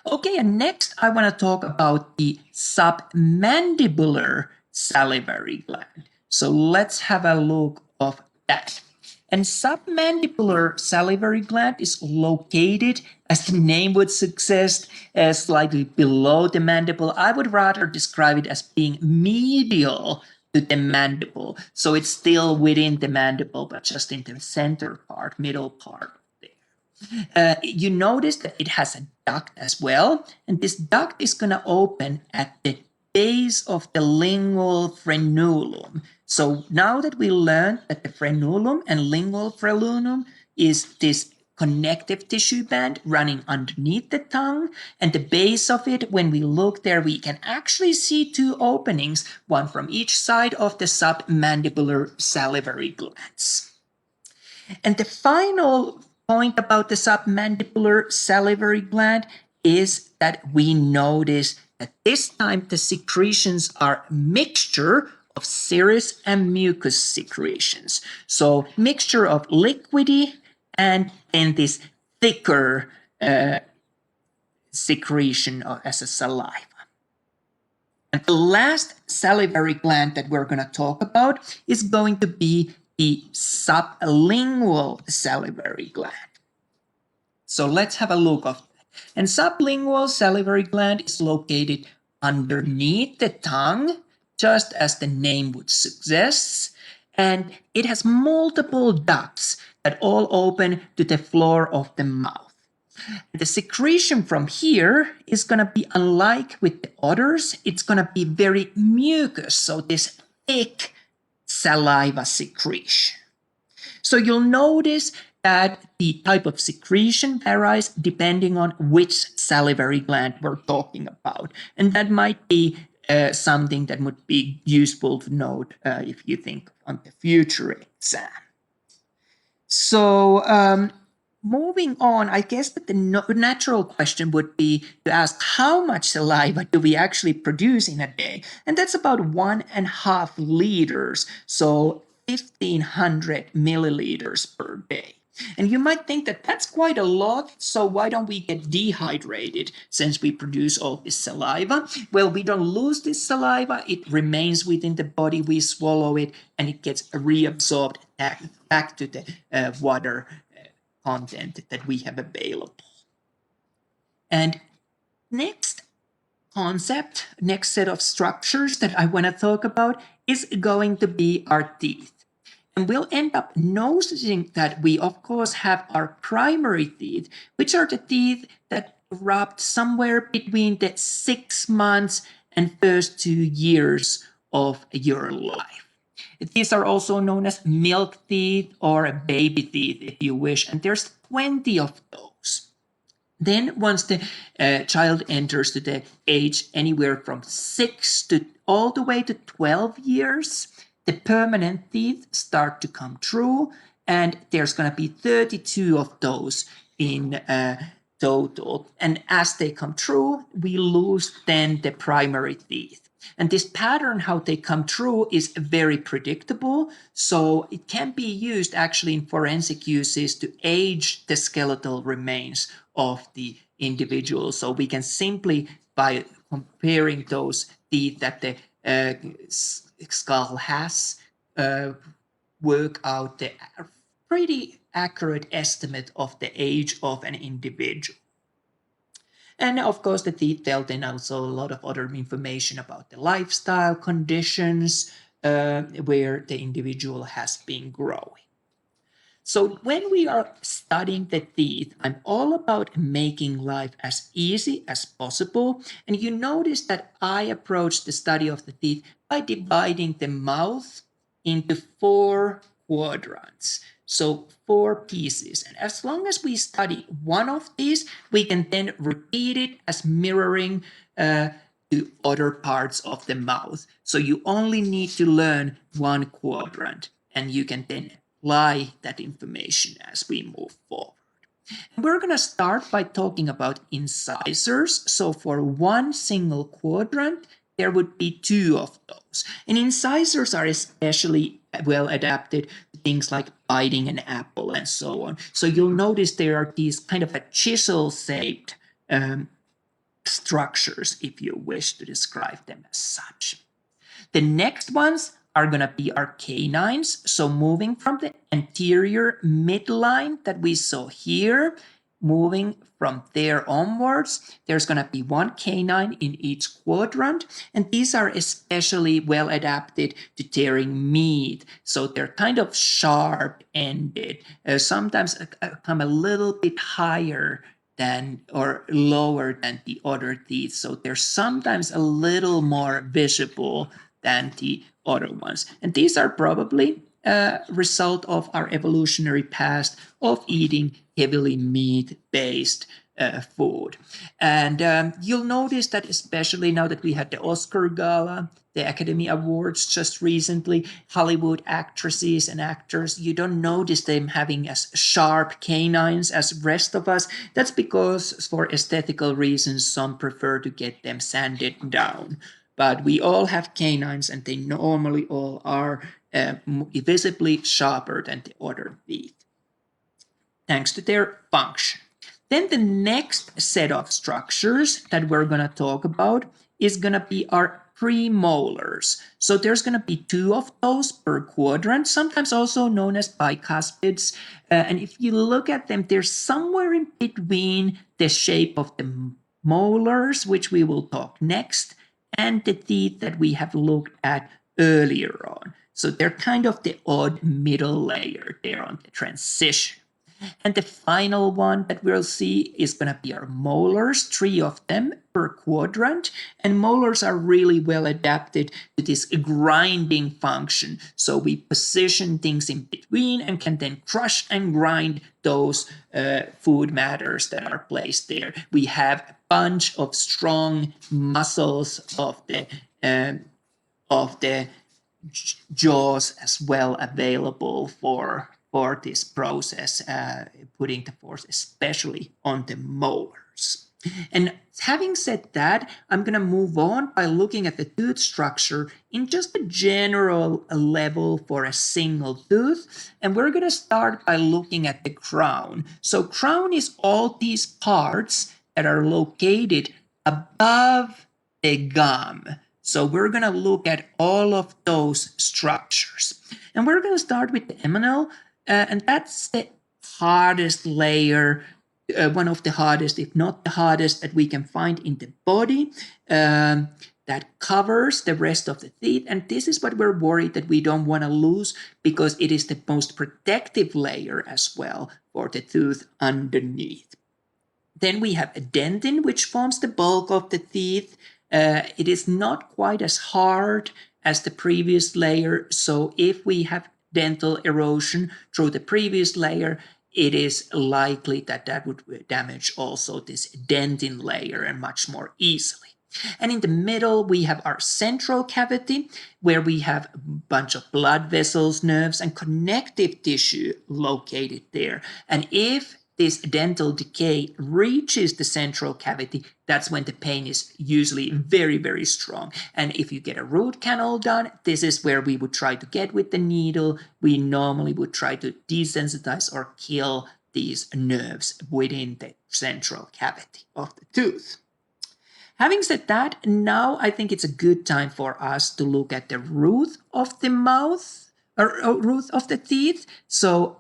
Okay, and next I want to talk about the submandibular salivary gland. So let's have a look of that. And submandibular salivary gland is located, as the name would suggest, slightly below the mandible. I would rather describe it as being medial to the mandible. So it's still within the mandible, but just in the center part, middle part there. You notice that it has a duct as well, and this duct is going to open at the base of the lingual frenulum. So now that we learned that the frenulum and lingual frenulum is this connective tissue band running underneath the tongue, and the base of it, when we look there, we can actually see two openings, one from each side of the submandibular salivary glands. And the final point about the submandibular salivary gland is that we notice that this time the secretions are a mixture of serous and mucus secretions. So mixture of liquidy and then this thicker secretion as a saliva. And the last salivary gland that we're going to talk about is going to be the sublingual salivary gland. So let's have a look of that. And sublingual salivary gland is located underneath the tongue, just as the name would suggest, and it has multiple ducts that all open to the floor of the mouth. The secretion from here is going to be unlike with the others. It's going to be very mucus, so this thick saliva secretion. So you'll notice that the type of secretion varies depending on which salivary gland we're talking about. And that might be something that would be useful to note if you think on the future exam. So moving on, I guess that the natural question would be to ask how much saliva do we actually produce in a day? And that's about 1.5 liters, so 1,500 milliliters per day. And you might think that that's quite a lot, so why don't we get dehydrated since we produce all this saliva? Well, we don't lose this saliva, it remains within the body, we swallow it, and it gets reabsorbed back to the water content that we have available. And next concept, next set of structures that I want to talk about is going to be our teeth. And we'll end up noticing that we, of course, have our primary teeth, which are the teeth that erupt somewhere between the 6 months and first 2 years of your life. These are also known as milk teeth or baby teeth, if you wish, and there's plenty of those. Then once the child enters to the age anywhere from 6 to all the way to 12 years, the permanent teeth start to come true, and there's going to be 32 of those in total. And as they come true, we lose then the primary teeth. And this pattern, how they come true, is very predictable. So it can be used actually in forensic uses to age the skeletal remains of the individual. So we can simply, by comparing those teeth that the skull has, work out the pretty accurate estimate of the age of an individual. And of course, the teeth tell then also a lot of other information about the lifestyle conditions where the individual has been growing. So when we are studying the teeth, I'm all about making life as easy as possible. And you notice that I approach the study of the teeth by dividing the mouth into 4 quadrants. So 4 pieces. And as long as we study one of these, we can then repeat it as mirroring to other parts of the mouth. So you only need to learn one quadrant, and you can then apply that information as we move forward. We're going to start by talking about incisors. So for one single quadrant, there would be 2 of those. And incisors are especially well adapted to things like biting an apple and so on. So you'll notice there are these kind of a chisel-shaped structures, if you wish to describe them as such. The next ones are going to be our canines. So moving from the anterior midline that we saw here, moving from there onwards, there's going to be 1 canine in each quadrant. And these are especially well adapted to tearing meat. So they're kind of sharp-ended, sometimes come a little bit higher than or lower than the other teeth. So they're sometimes a little more visible than the other ones. And these are probably a result of our evolutionary past of eating heavily meat-based food. And you'll notice that especially now that we had the Oscar Gala, the Academy Awards just recently, Hollywood actresses and actors, you don't notice them having as sharp canines as rest of us. That's because for aesthetical reasons, some prefer to get them sanded down. But we all have canines, and they normally all are visibly sharper than the other teeth, thanks to their function. Then the next set of structures that we're going to talk about is going to be our premolars. So there's going to be 2 of those per quadrant, sometimes also known as bicuspids. And if you look at them, they're somewhere in between the shape of the molars, which we will talk next, and the teeth that we have looked at earlier on. So they're kind of the odd middle layer there on the transition. And the final one that we'll see is going to be our molars, 3 of them per quadrant. And molars are really well adapted to this grinding function. So we position things in between and can then crush and grind those food matters that are placed there. We have a bunch of strong muscles of the jaws as well available for this process, putting the force especially on the molars. And having said that, I'm going to move on by looking at the tooth structure in just a general level for a single tooth. And we're going to start by looking at the crown. So crown is all these parts that are located above the gum. So we're going to look at all of those structures. And we're going to start with the emenal, and that's the hardest layer, one of the hardest, if not the hardest, that we can find in the body, that covers the rest of the teeth. And this is what we're worried that we don't want to lose, because it is the most protective layer as well for the tooth underneath. Then we have a dentin, which forms the bulk of the teeth. It is not quite as hard as the previous layer. So if we have dental erosion through the previous layer, it is likely that that would damage also this dentin layer and much more easily. And in the middle, we have our central cavity, where we have a bunch of blood vessels, nerves, and connective tissue located there. And if this dental decay reaches the central cavity, that's when the pain is usually very, very strong. And if you get a root canal done, this is where we would try to get with the needle. We normally would try to desensitize or kill these nerves within the central cavity of the tooth. Having said that, now I think it's a good time for us to look at the root of the mouth, or root of the teeth. So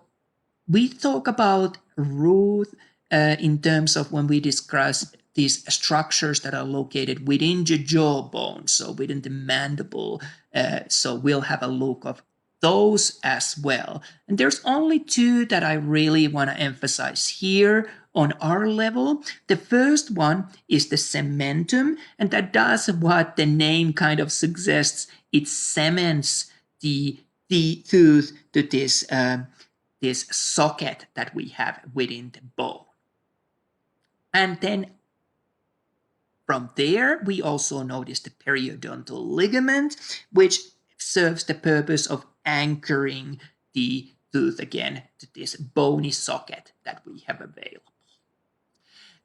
we talk about root in terms of when we discuss these structures that are located within the jawbone, so within the mandible. So we'll have a look of those as well. And there's only two that I really want to emphasize here on our level. The first one is the segmentum, and that does what the name kind of suggests. It cements the tooth to this socket that we have within the bone. And then from there, we also notice the periodontal ligament, which serves the purpose of anchoring the tooth again to this bony socket that we have available.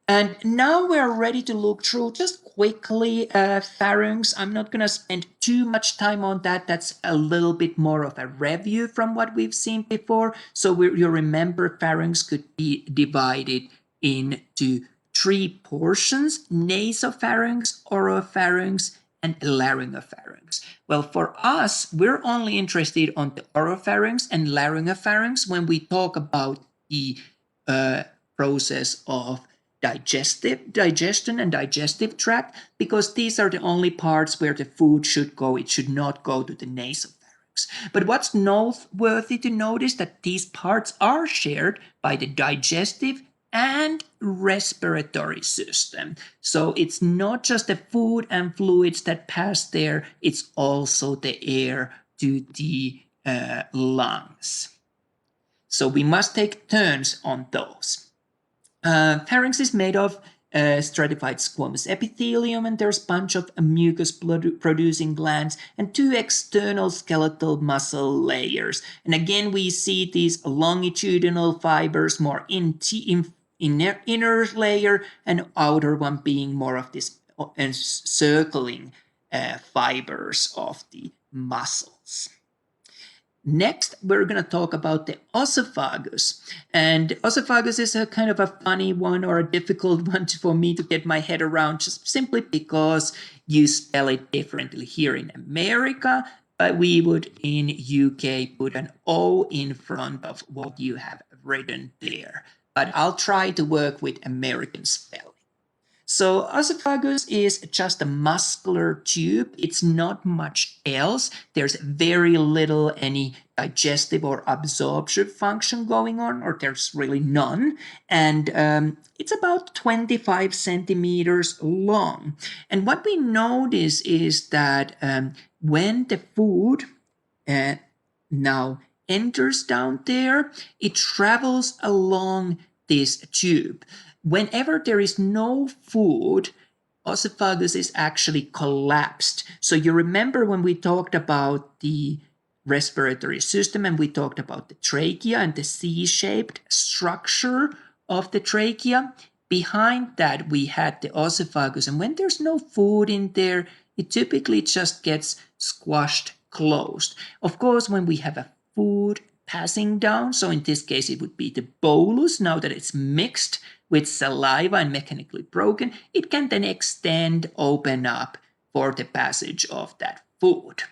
And now we're ready to look through just quickly pharynx. I'm not going to spend too much time on that. That's a little bit more of a review from what we've seen before. So you remember pharynx could be divided into three portions: nasopharynx, oropharynx, and laryngopharynx. Well, for us, we're only interested on the oropharynx and laryngopharynx when we talk about the process of digestion and digestive tract, because these are the only parts where the food should go. It should not go to the nasopharynx. But what's noteworthy to notice that these parts are shared by the digestive and respiratory system. So it's not just the food and fluids that pass there, it's also the air to the lungs. So we must take turns on those. Pharynx is made of stratified squamous epithelium, and there's a bunch of mucus producing glands and two external skeletal muscle layers. And again, we see these longitudinal fibers more inner layer, and outer one being more of this encircling fibers of the muscles. Next, we're going to talk about the oesophagus. And oesophagus is a kind of a funny one, or a difficult one for me to get my head around, just simply because you spell it differently here in America, but we would in UK put an O in front of what you have written there. But I'll try to work with American spelling. So oesophagus is just a muscular tube. It's not much else. There's very little any digestive or absorptive function going on, or there's really none. And it's about 25 centimeters long. And what we notice is that when the food now enters down there, it travels along this tube. Whenever there is no food, oesophagus is actually collapsed. So you remember when we talked about the respiratory system and we talked about the trachea and the C-shaped structure of the trachea? Behind that, we had the oesophagus. And when there's no food in there, it typically just gets squashed closed. Of course, when we have a food passing down, so in this case, it would be the bolus, now that it's mixed with saliva and mechanically broken, it can then extend, open up for the passage of that food.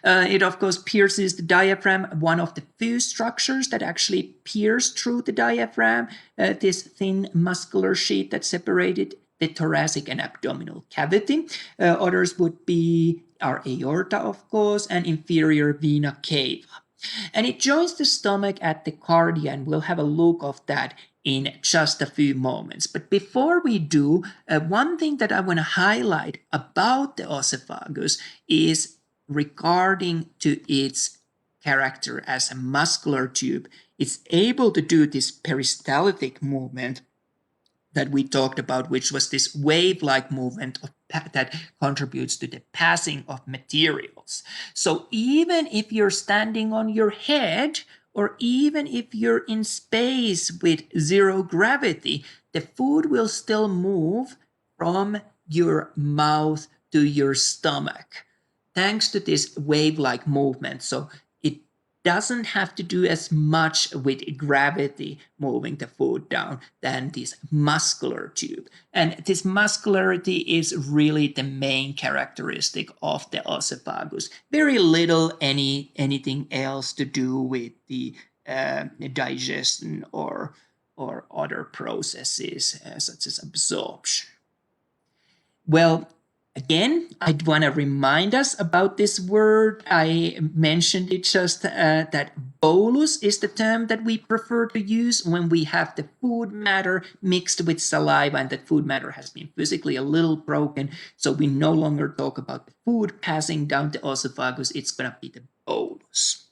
It, of course, pierces the diaphragm, one of the few structures that actually pierce through the diaphragm, this thin muscular sheet that separated the thoracic and abdominal cavity. Others would be our aorta, of course, and inferior vena cava. And it joins the stomach at the cardia, and we'll have a look of that in just a few moments. But before we do, one thing that I want to highlight about the oesophagus is regarding to its character as a muscular tube. It's able to do this peristaltic movement that we talked about, which was this wave-like movement that contributes to the passing of materials. So even if you're standing on your head, or even if you're in space with zero gravity, the food will still move from your mouth to your stomach, thanks to this wave-like movement. So it doesn't have to do as much with gravity moving the food down than this muscular tube. And this muscularity is really the main characteristic of the esophagus. Very little anything else to do with the digestion or other processes such as absorption. Well, again, I want to remind us about this word. I mentioned it just that bolus is the term that we prefer to use when we have the food matter mixed with saliva, and that food matter has been physically a little broken. So we no longer talk about the food passing down the esophagus. It's going to be the bolus.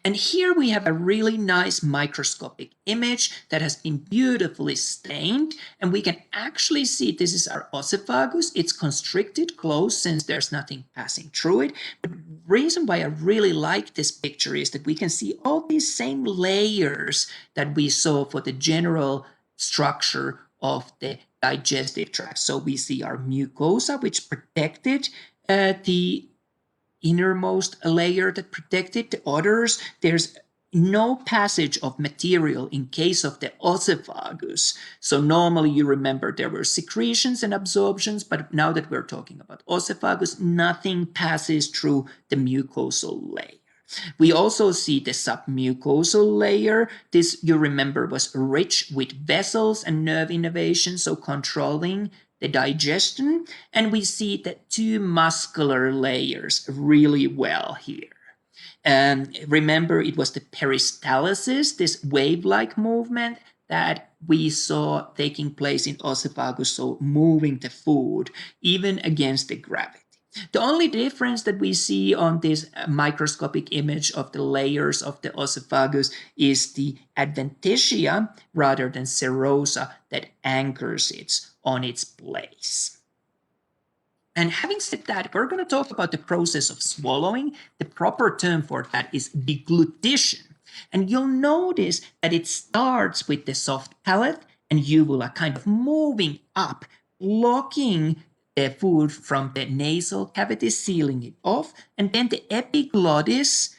And here we have a really nice microscopic image that has been beautifully stained, and we can actually see this is our esophagus. It's constricted closed since there's nothing passing through it. But the reason why I really like this picture is that we can see all these same layers that we saw for the general structure of the digestive tract. So we see our mucosa, which protected the innermost layer that protected the others. There's no passage of material in case of the esophagus. So normally you remember there were secretions and absorptions, but now that we're talking about esophagus, nothing passes through the mucosal layer. We also see the sub-mucosal layer. This, you remember, was rich with vessels and nerve innervation, so controlling the digestion. And we see the two muscular layers really well here. Remember, it was the peristalsis, this wave-like movement that we saw taking place in esophagus, so moving the food, even against the gravity. The only difference that we see on this microscopic image of the layers of the esophagus is the adventitia rather than serosa that anchors it on its place. And having said that, we're going to talk about the process of swallowing. The proper term for that is deglutition. And you'll notice that it starts with the soft palate and uvula kind of moving up, blocking the food from the nasal cavity, sealing it off. And then the epiglottis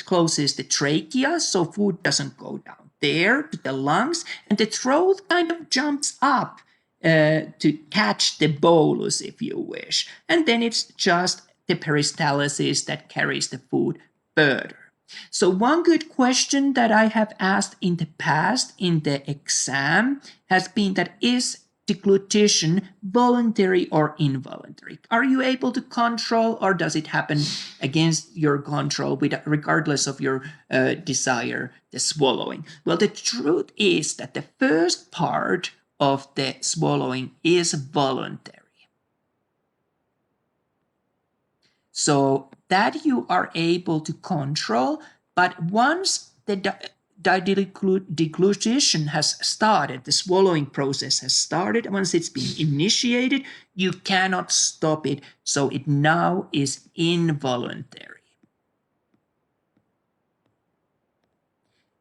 closes the trachea, so food doesn't go down there to the lungs. And the throat kind of jumps up to catch the bolus, if you wish. And then it's just the peristalsis that carries the food further. So one good question that I have asked in the past in the exam has been that, is deglutition voluntary or involuntary? Are you able to control, or does it happen against your control regardless of your desire, the swallowing? Well, the truth is that the first part of the swallowing is voluntary. So that you are able to control, but once the deglutition has started, the swallowing process has started, once it's been initiated, you cannot stop it, so it now is involuntary.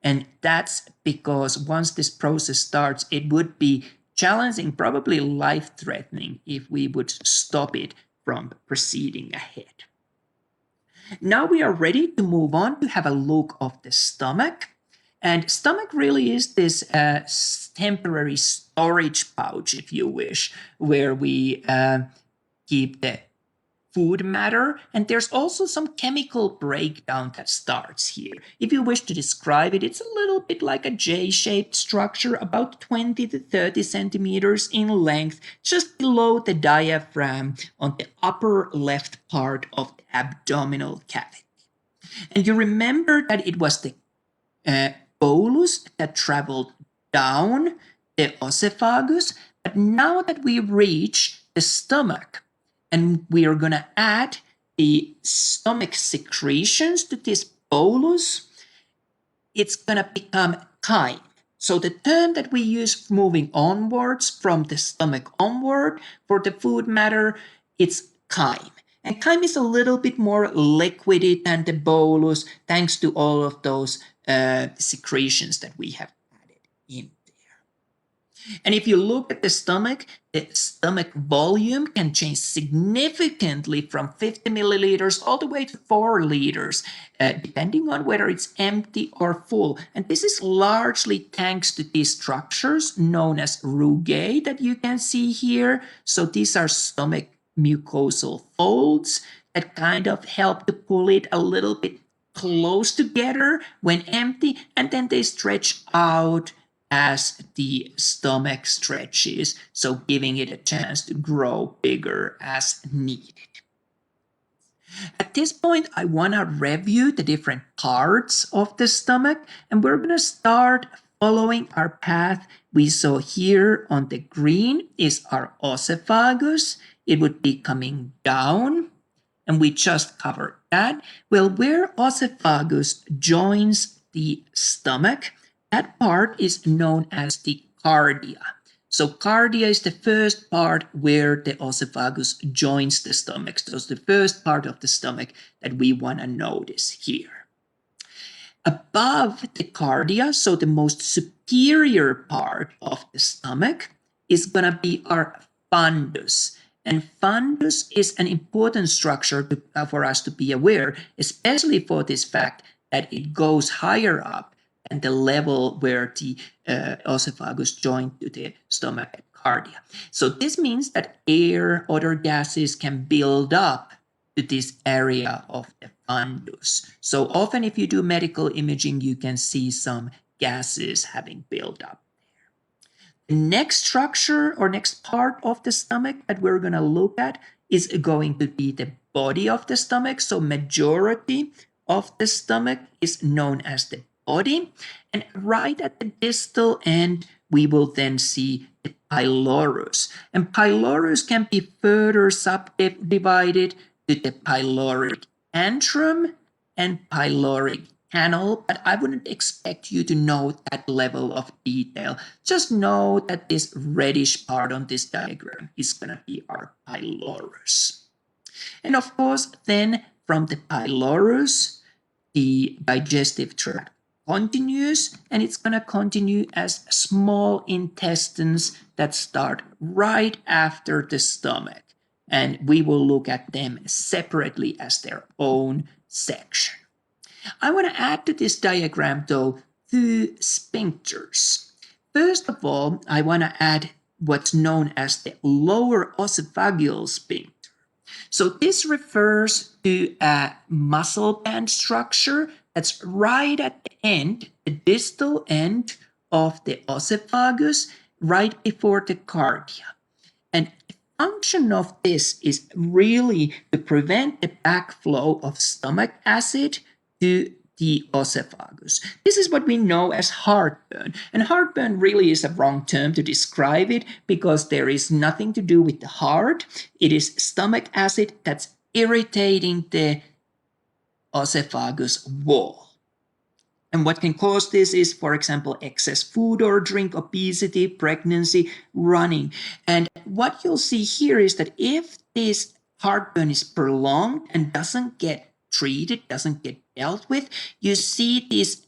And that's because once this process starts, it would be challenging, probably life-threatening, if we would stop it from proceeding ahead. Now we are ready to move on to have a look of the stomach. And stomach really is this temporary storage pouch, if you wish, where we keep the food matter, and there's also some chemical breakdown that starts here. If you wish to describe it, it's a little bit like a J-shaped structure, about 20 to 30 centimeters in length, just below the diaphragm on the upper left part of the abdominal cavity. And you remember that it was the bolus that traveled down the esophagus, but now that we reach the stomach, and we are going to add the stomach secretions to this bolus, it's going to become chyme. So the term that we use moving onwards from the stomach onward for the food matter, it's chyme. And chyme is a little bit more liquidy than the bolus, thanks to all of those secretions that we have added in. And if you look at the stomach volume can change significantly from 50 milliliters all the way to 4 liters, depending on whether it's empty or full. And this is largely thanks to these structures known as rugae that you can see here. So these are stomach mucosal folds that kind of help to pull it a little bit close together when empty, and then they stretch out as the stomach stretches, so giving it a chance to grow bigger as needed. At this point, I want to review the different parts of the stomach, and we're going to start following our path we saw here on the green is our oesophagus. It would be coming down, and we just covered that. Well, where oesophagus joins the stomach, that part is known as the cardia. So cardia is the first part where the oesophagus joins the stomach. So it's the first part of the stomach that we want to notice here. Above the cardia, so the most superior part of the stomach, is going to be our fundus. And fundus is an important structure for us to be aware, especially for this fact that it goes higher up and the level where the oesophagus joined to the stomach and cardia. So this means that air, other gases can build up to this area of the fundus. So often if you do medical imaging, you can see some gases having built up there. The next structure or next part of the stomach that we're going to look at is going to be the body of the stomach. So majority of the stomach is known as the body, and right at the distal end we will then see the pylorus, and pylorus can be further subdivided to the pyloric antrum and pyloric canal, but I wouldn't expect you to know that level of detail. Just know that this reddish part on this diagram is going to be our pylorus. And of course then from the pylorus the digestive tract continues, and it's going to continue as small intestines that start right after the stomach, and we will look at them separately as their own section. I want to add to this diagram though 2 sphincters. First of all, I want to add what's known as the lower esophageal sphincter. So this refers to a muscle band structure that's right at the end, the distal end of the esophagus, right before the cardia. And the function of this is really to prevent the backflow of stomach acid to the esophagus. This is what we know as heartburn. And heartburn really is a wrong term to describe it because there is nothing to do with the heart. It is stomach acid that's irritating the esophagus wall. And what can cause this is, for example, excess food or drink, obesity, pregnancy, running. And what you'll see here is that if this heartburn is prolonged and doesn't get treated, doesn't get dealt with, you see these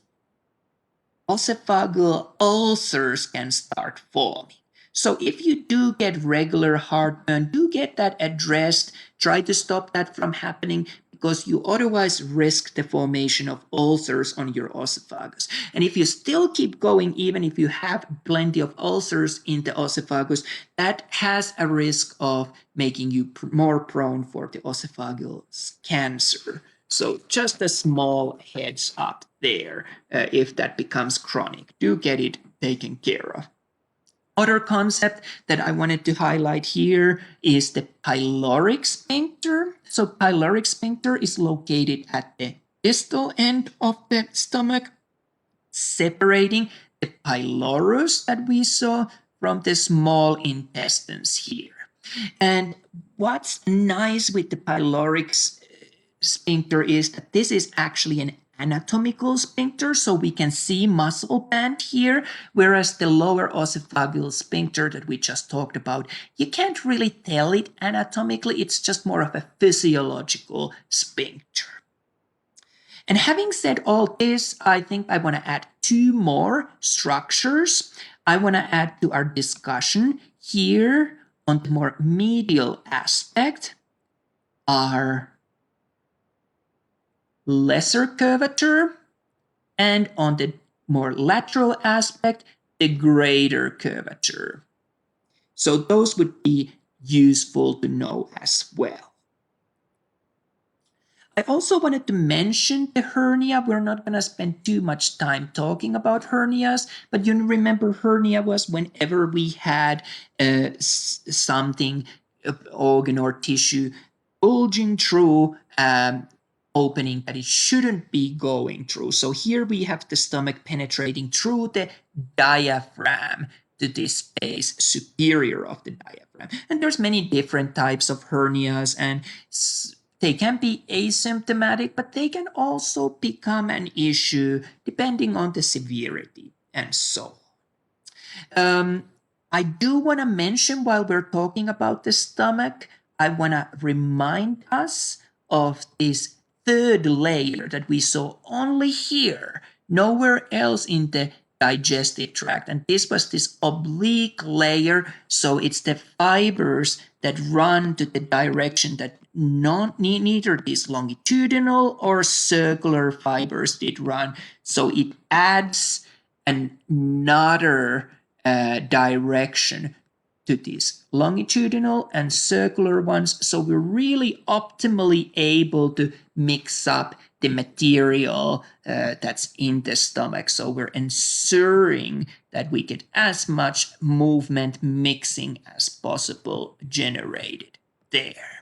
esophageal ulcers can start forming. So if you do get regular heartburn, do get that addressed. Try to stop that from happening because you otherwise risk the formation of ulcers on your esophagus. And if you still keep going, even if you have plenty of ulcers in the esophagus, that has a risk of making you more prone for the esophageal cancer. So just a small heads up there if that becomes chronic. Do get it taken care of. Other concept that I wanted to highlight here is the pyloric sphincter. So pyloric sphincter is located at the distal end of the stomach, separating the pylorus that we saw from the small intestines here. And what's nice with the pyloric sphincter is that this is actually an anatomical sphincter, so we can see muscle band here, whereas the lower oesophageal sphincter that we just talked about, you can't really tell it anatomically, it's just more of a physiological sphincter. And having said all this, I think I want to add two more structures I want to add to our discussion here on the more medial aspect are lesser curvature, and on the more lateral aspect, the greater curvature. So those would be useful to know as well. I also wanted to mention the hernia. We're not going to spend too much time talking about hernias, but you remember hernia was whenever we had something, organ or tissue, bulging through opening that it shouldn't be going through. So here we have the stomach penetrating through the diaphragm to this space superior of the diaphragm. And there's many different types of hernias, and they can be asymptomatic, but they can also become an issue depending on the severity and so on. I do want to mention while we're talking about the stomach, I want to remind us of this third layer that we saw only here, nowhere else in the digestive tract. And this was this oblique layer. So it's the fibers that run to the direction that neither these longitudinal or circular fibers did run. So it adds another direction to these longitudinal and circular ones. So we're really optimally able to mix up the material that's in the stomach. So we're ensuring that we get as much movement mixing as possible generated there.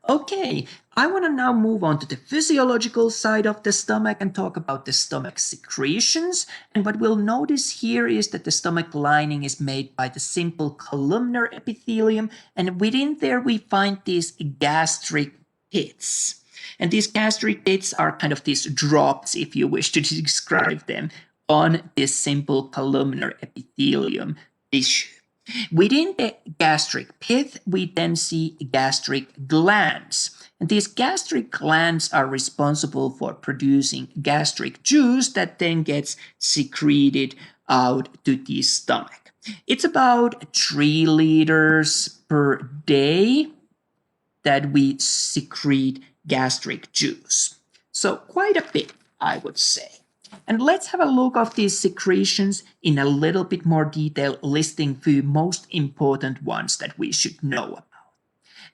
Okay, I want to now move on to the physiological side of the stomach and talk about the stomach secretions. And what we'll notice here is that the stomach lining is made by the simple columnar epithelium, and within there we find these gastric pits. And these gastric pits are kind of these drops, if you wish to describe them, on this simple columnar epithelium tissue. Within the gastric pit, we then see gastric glands. And these gastric glands are responsible for producing gastric juice that then gets secreted out to the stomach. It's about 3 liters per day that we secrete gastric juice. So quite a bit, I would say. And let's have a look at these secretions in a little bit more detail, listing the most important ones that we should know about.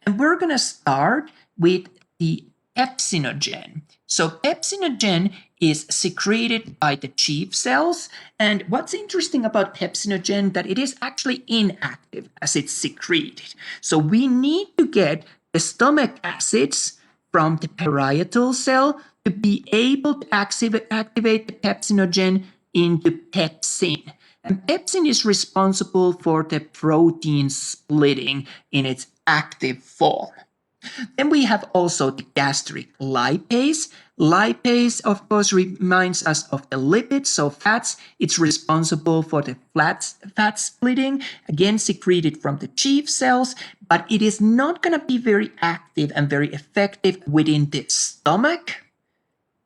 And we're going to start with the pepsinogen. So pepsinogen is secreted by the chief cells. And what's interesting about pepsinogen that it is actually inactive as it's secreted. So we need to get the stomach acids from the parietal cell to be able to activate the pepsinogen into pepsin. And pepsin is responsible for the protein splitting in its active form. Then we have also the gastric lipase. Lipase, of course, reminds us of the lipids, so fats. It's responsible for the fat splitting, again secreted from the chief cells, but it is not going to be very active and very effective within the stomach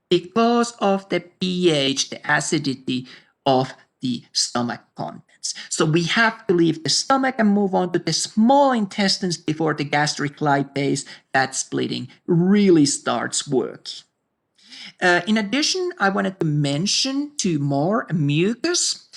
because of the pH, the acidity of the stomach contents. So we have to leave the stomach and move on to the small intestines before the gastric lipase fat splitting really starts working. In addition, I wanted to mention 2 more: mucus,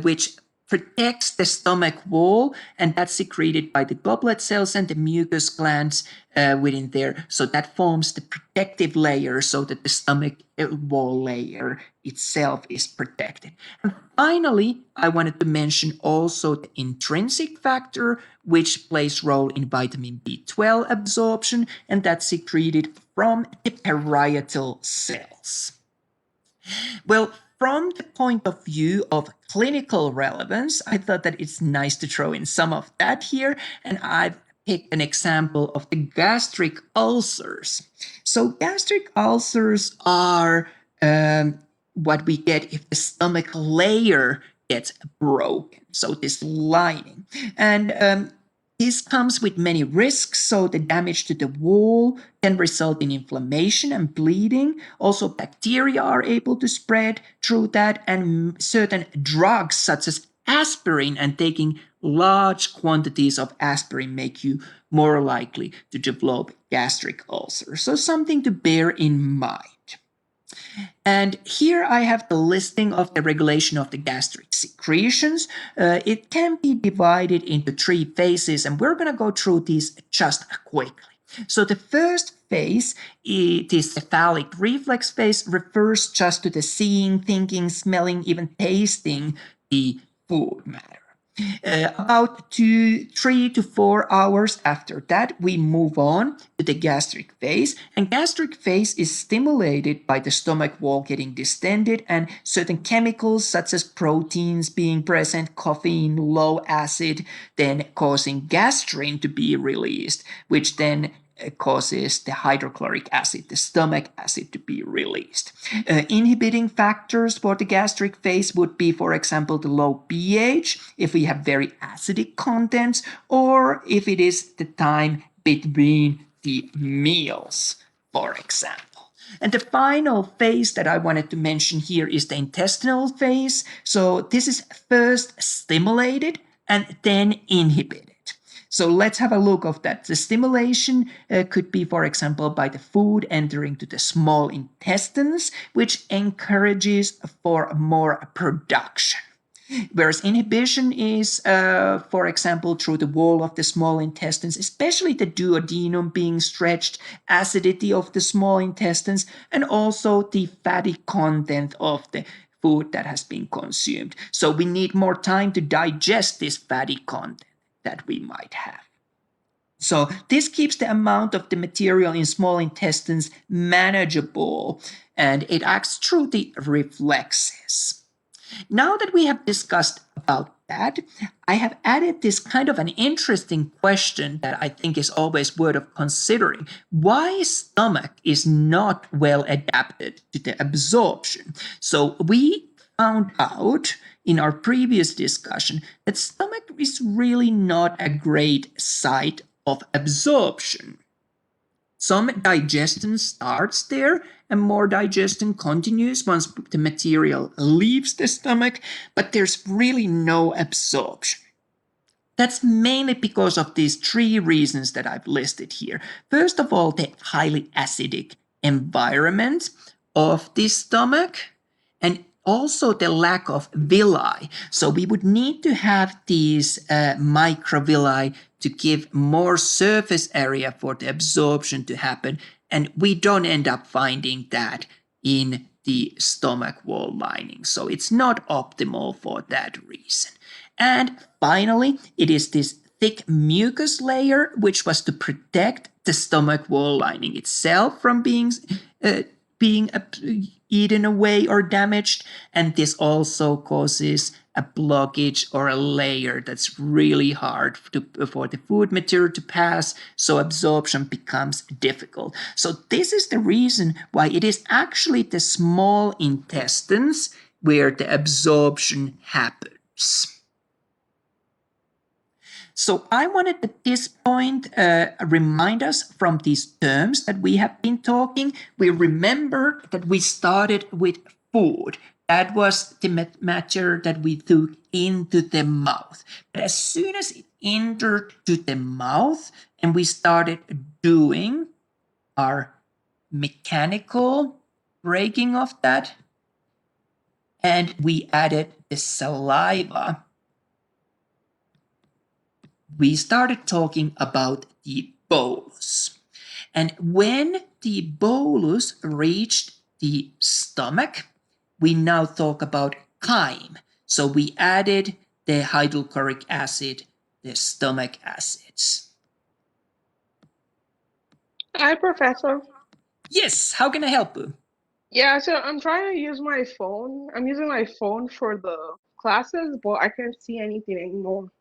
which protects the stomach wall, and that's secreted by the goblet cells and the mucus glands within there. So that forms the protective layer so that the stomach wall layer itself is protected. And finally, I wanted to mention also the intrinsic factor, which plays role in vitamin B12 absorption, and that's secreted from the parietal cells. Well, from the point of view of clinical relevance, I thought that it's nice to throw in some of that here, and I've pick an example of the gastric ulcers. So gastric ulcers are what we get if the stomach layer gets broken, so this lining. And this comes with many risks. So the damage to the wall can result in inflammation and bleeding. Also, bacteria are able to spread through that, and certain drugs such as aspirin and taking large quantities of aspirin make you more likely to develop gastric ulcers. So something to bear in mind. And here I have the listing of the regulation of the gastric secretions. It can be divided into 3 phases, and we're going to go through these just quickly. So the first phase, it is the cephalic reflex phase, refers just to the seeing, thinking, smelling, even tasting the food matter. About 3 to 4 hours after that, we move on to the gastric phase. And gastric phase is stimulated by the stomach wall getting distended and certain chemicals such as proteins being present, caffeine, low acid, then causing gastrin to be released, which then causes the hydrochloric acid, the stomach acid, to be released. Inhibiting factors for the gastric phase would be, for example, the low pH, if we have very acidic contents, or if it is the time between the meals, for example. And the final phase that I wanted to mention here is the intestinal phase. So this is first stimulated and then inhibited. So let's have a look of that. The stimulation could be, for example, by the food entering to the small intestines, which encourages for more production. Whereas inhibition is, for example, through the wall of the small intestines, especially the duodenum being stretched, acidity of the small intestines, and also the fatty content of the food that has been consumed. So we need more time to digest this fatty content that we might have. So this keeps the amount of the material in small intestines manageable, and it acts through the reflexes. Now that we have discussed about that, I have added this kind of an interesting question that I think is always worth of considering. Why stomach is not well adapted to the absorption? So we found out in our previous discussion that stomach is really not a great site of absorption. Some digestion starts there and more digestion continues once the material leaves the stomach, but there's really no absorption. That's mainly because of these 3 reasons that I've listed here. First of all, the highly acidic environment of the stomach, and also the lack of villi. So we would need to have these microvilli to give more surface area for the absorption to happen, and we don't end up finding that in the stomach wall lining. So it's not optimal for that reason. And finally, it is this thick mucus layer, which was to protect the stomach wall lining itself from being eaten away or damaged, and this also causes a blockage or a layer that's really hard for the food material to pass, so absorption becomes difficult. So this is the reason why it is actually the small intestines where the absorption happens. So I wanted at this point remind us from these terms that we have been talking. We remember that we started with food. That was the matter that we took into the mouth. But as soon as it entered to the mouth and we started doing our mechanical breaking of that, and we added the saliva, we started talking about the bolus. And when the bolus reached the stomach, we now talk about chyme. So we added the hydrochloric acid, the stomach acids. Hi, Professor. Yes, how can I help you? Yeah, so I'm trying to use my phone. I'm using my phone for the classes, but I can't see anything anymore.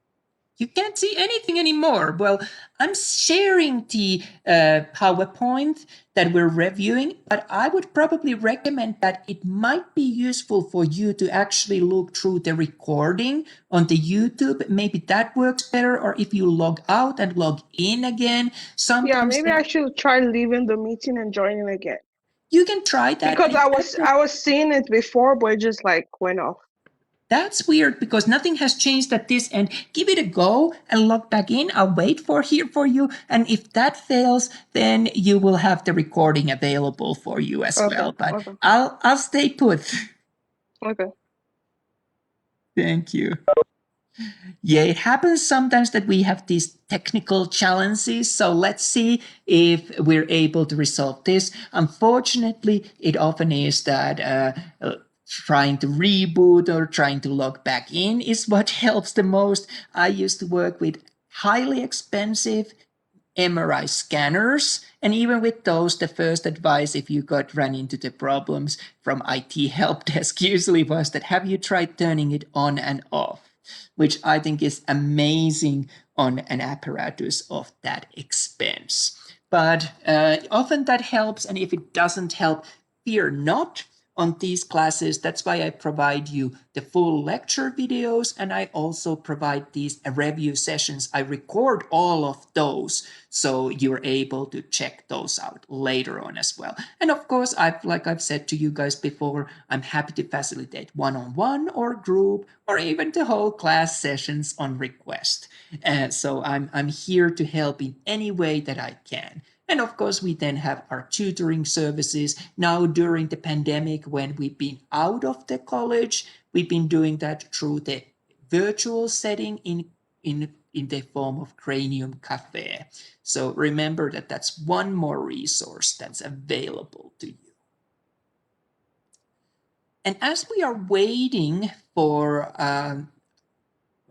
You can't see anything anymore. Well, I'm sharing the PowerPoint that we're reviewing, but I would probably recommend that it might be useful for you to actually look through the recording on the YouTube. Maybe that works better, or if you log out and log in again, Yeah, sometimes maybe I should try leaving the meeting and joining again. you can try that. Because I was seeing it before, but it just like went off. That's weird because nothing has changed at this end. Give it a go and log back in. I'll wait here for you. And if that fails, then you will have the recording available for you as Okay, well. But okay, I'll stay put. okay. Thank you. Yeah, it happens sometimes that we have these technical challenges. So let's see if we're able to resolve this. Unfortunately, it often is that trying to reboot or trying to log back in is what helps the most. I used to work with highly expensive MRI scanners. And even with those, the first advice, if you got run into the problems from IT help desk, usually was that have you tried turning it on and off? Which I think is amazing on an apparatus of that expense. But often that helps, and if it doesn't help, fear not on these classes. That's why I provide you the full lecture videos, and I also provide these review sessions. I record all of those, so you're able to check those out later on as well. And of course, like I've said to you guys before, I'm happy to facilitate one-on-one or group or even the whole class sessions on request. So I'm here to help in any way that I can. And of course, we then have our tutoring services. Now, during the pandemic, when we've been out of the college, we've been doing that through the virtual setting in the form of Cranium Cafe. So remember that that's one more resource that's available to you. And as we are waiting for our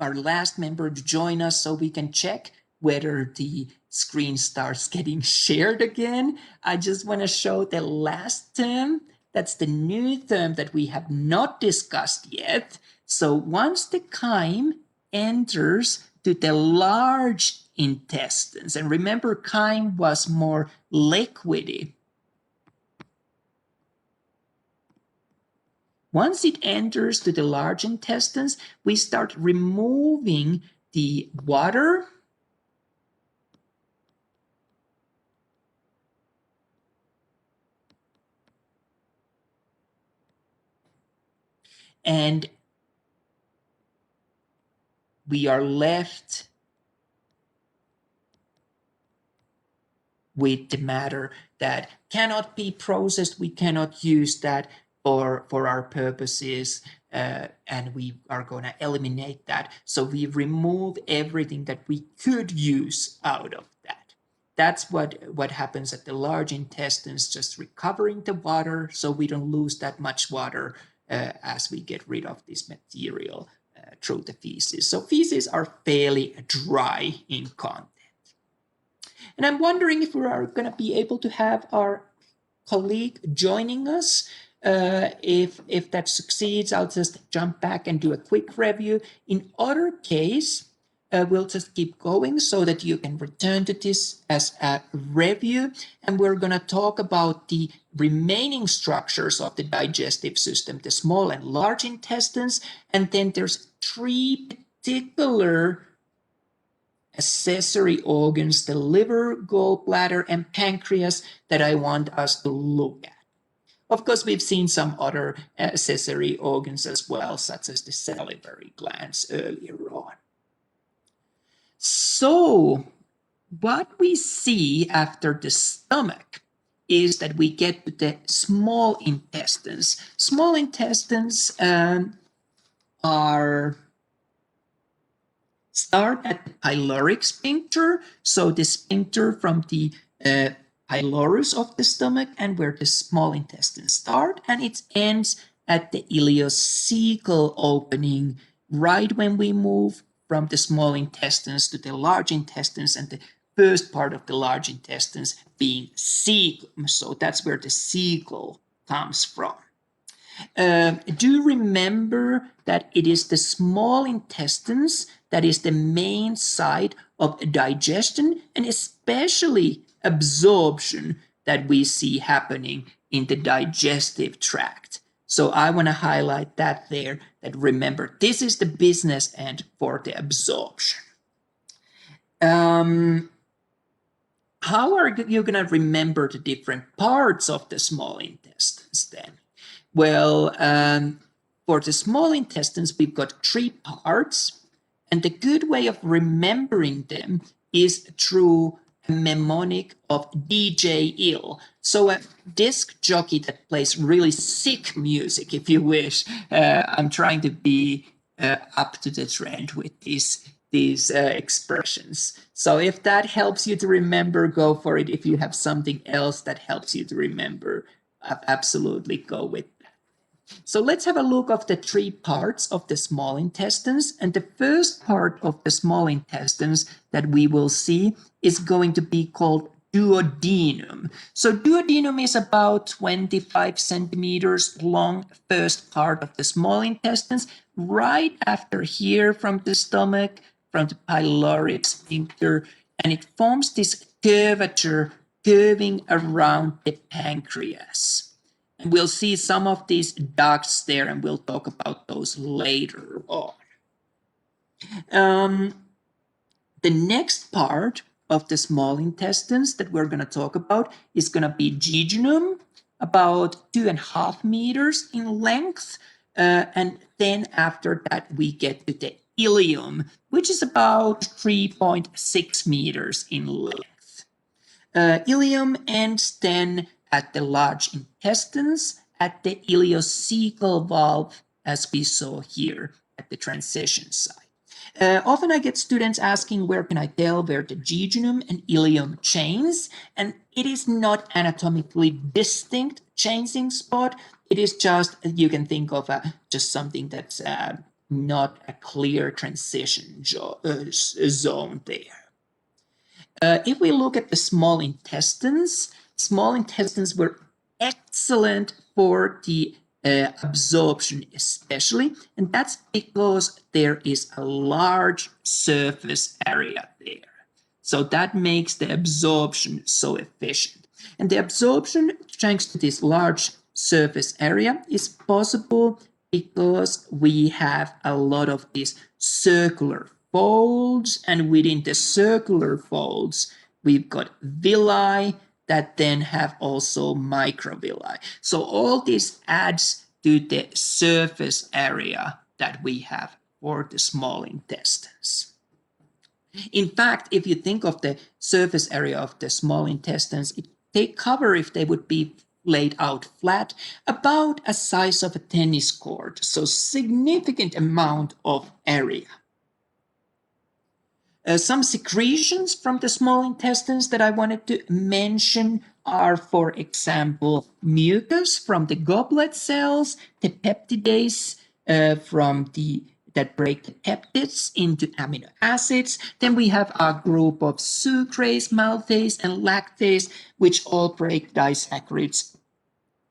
last member to join us so we can check whether the screen starts getting shared again, I just want to show the last term. That's the new term that we have not discussed yet. So once the chyme enters to the large intestines, and remember chyme was more liquidy. Once it enters to the large intestines, we start removing the water and we are left with the matter that cannot be processed. We cannot use that for our purposes, and we are going to eliminate that. So we remove everything that we could use out of that. That's what happens at the large intestines, just recovering the water so we don't lose that much water as we get rid of this material through the feces. So feces are fairly dry in content. And I'm wondering if we are going to be able to have our colleague joining us. If that succeeds, I'll just jump back and do a quick review. In other case, we'll just keep going so that you can return to this as a review. And we're going to talk about the remaining structures of the digestive system, the small and large intestines. And then there's three particular accessory organs, the liver, gallbladder, and pancreas that I want us to look at. Of course, we've seen some other accessory organs as well, such as the salivary glands earlier on. So, what we see after the stomach is that we get to the small intestines. Small intestines are start at the pyloric sphincter, so the sphincter from the pylorus of the stomach and where the small intestines start, and it ends at the ileocecal opening right when we move from the small intestines to the large intestines, and the first part of the large intestines being cecum. So that's where the cecal comes from. Do remember that it is the small intestines that is the main site of digestion and especially absorption that we see happening in the digestive tract. So I want to highlight that there, that remember, this is the business end for the absorption. How are you going to remember the different parts of the small intestines then? Well, for the small intestines, we've got 3 parts, and the good way of remembering them is through a mnemonic of DJ Ill. So a disc jockey that plays really sick music, if you wish. I'm trying to be up to the trend with these expressions. So if that helps you to remember, go for it. If you have something else that helps you to remember, absolutely go with that. So let's have a look of the 3 parts of the small intestines. And the first part of the small intestines that we will see is going to be called duodenum. So duodenum is about 25 centimeters long, first part of the small intestines, right after here from the stomach, from the pyloric sphincter, and it forms this curvature curving around the pancreas. And we'll see some of these ducts there, and we'll talk about those later on. The next part of the small intestines that we're going to talk about is going to be jejunum, about 2.5 meters in length. And then after that, we get to the ileum, which is about 3.6 meters in length. Ileum ends then at the large intestines at the ileocecal valve, as we saw here at the transition site. Often I get students asking where can I tell where the jejunum and ileum chains, and it is not anatomically distinct chaining spot. It is just, you can think of just something that's not a clear transition zone there. If we look at the small intestines were excellent for the absorption especially, and that's because there is a large surface area there. So that makes the absorption so efficient. And the absorption, thanks to this large surface area, is possible because we have a lot of these circular folds, and within the circular folds, we've got villi that then have also microvilli. So all this adds to the surface area that we have for the small intestines. In fact, if you think of the surface area of the small intestines, they cover, if they would be laid out flat, about a size of a tennis court, so significant amount of area. Some secretions from the small intestines that I wanted to mention are, for example, mucus from the goblet cells, the peptidase that break the peptides into amino acids. Then we have a group of sucrase, maltase, and lactase, which all break disaccharides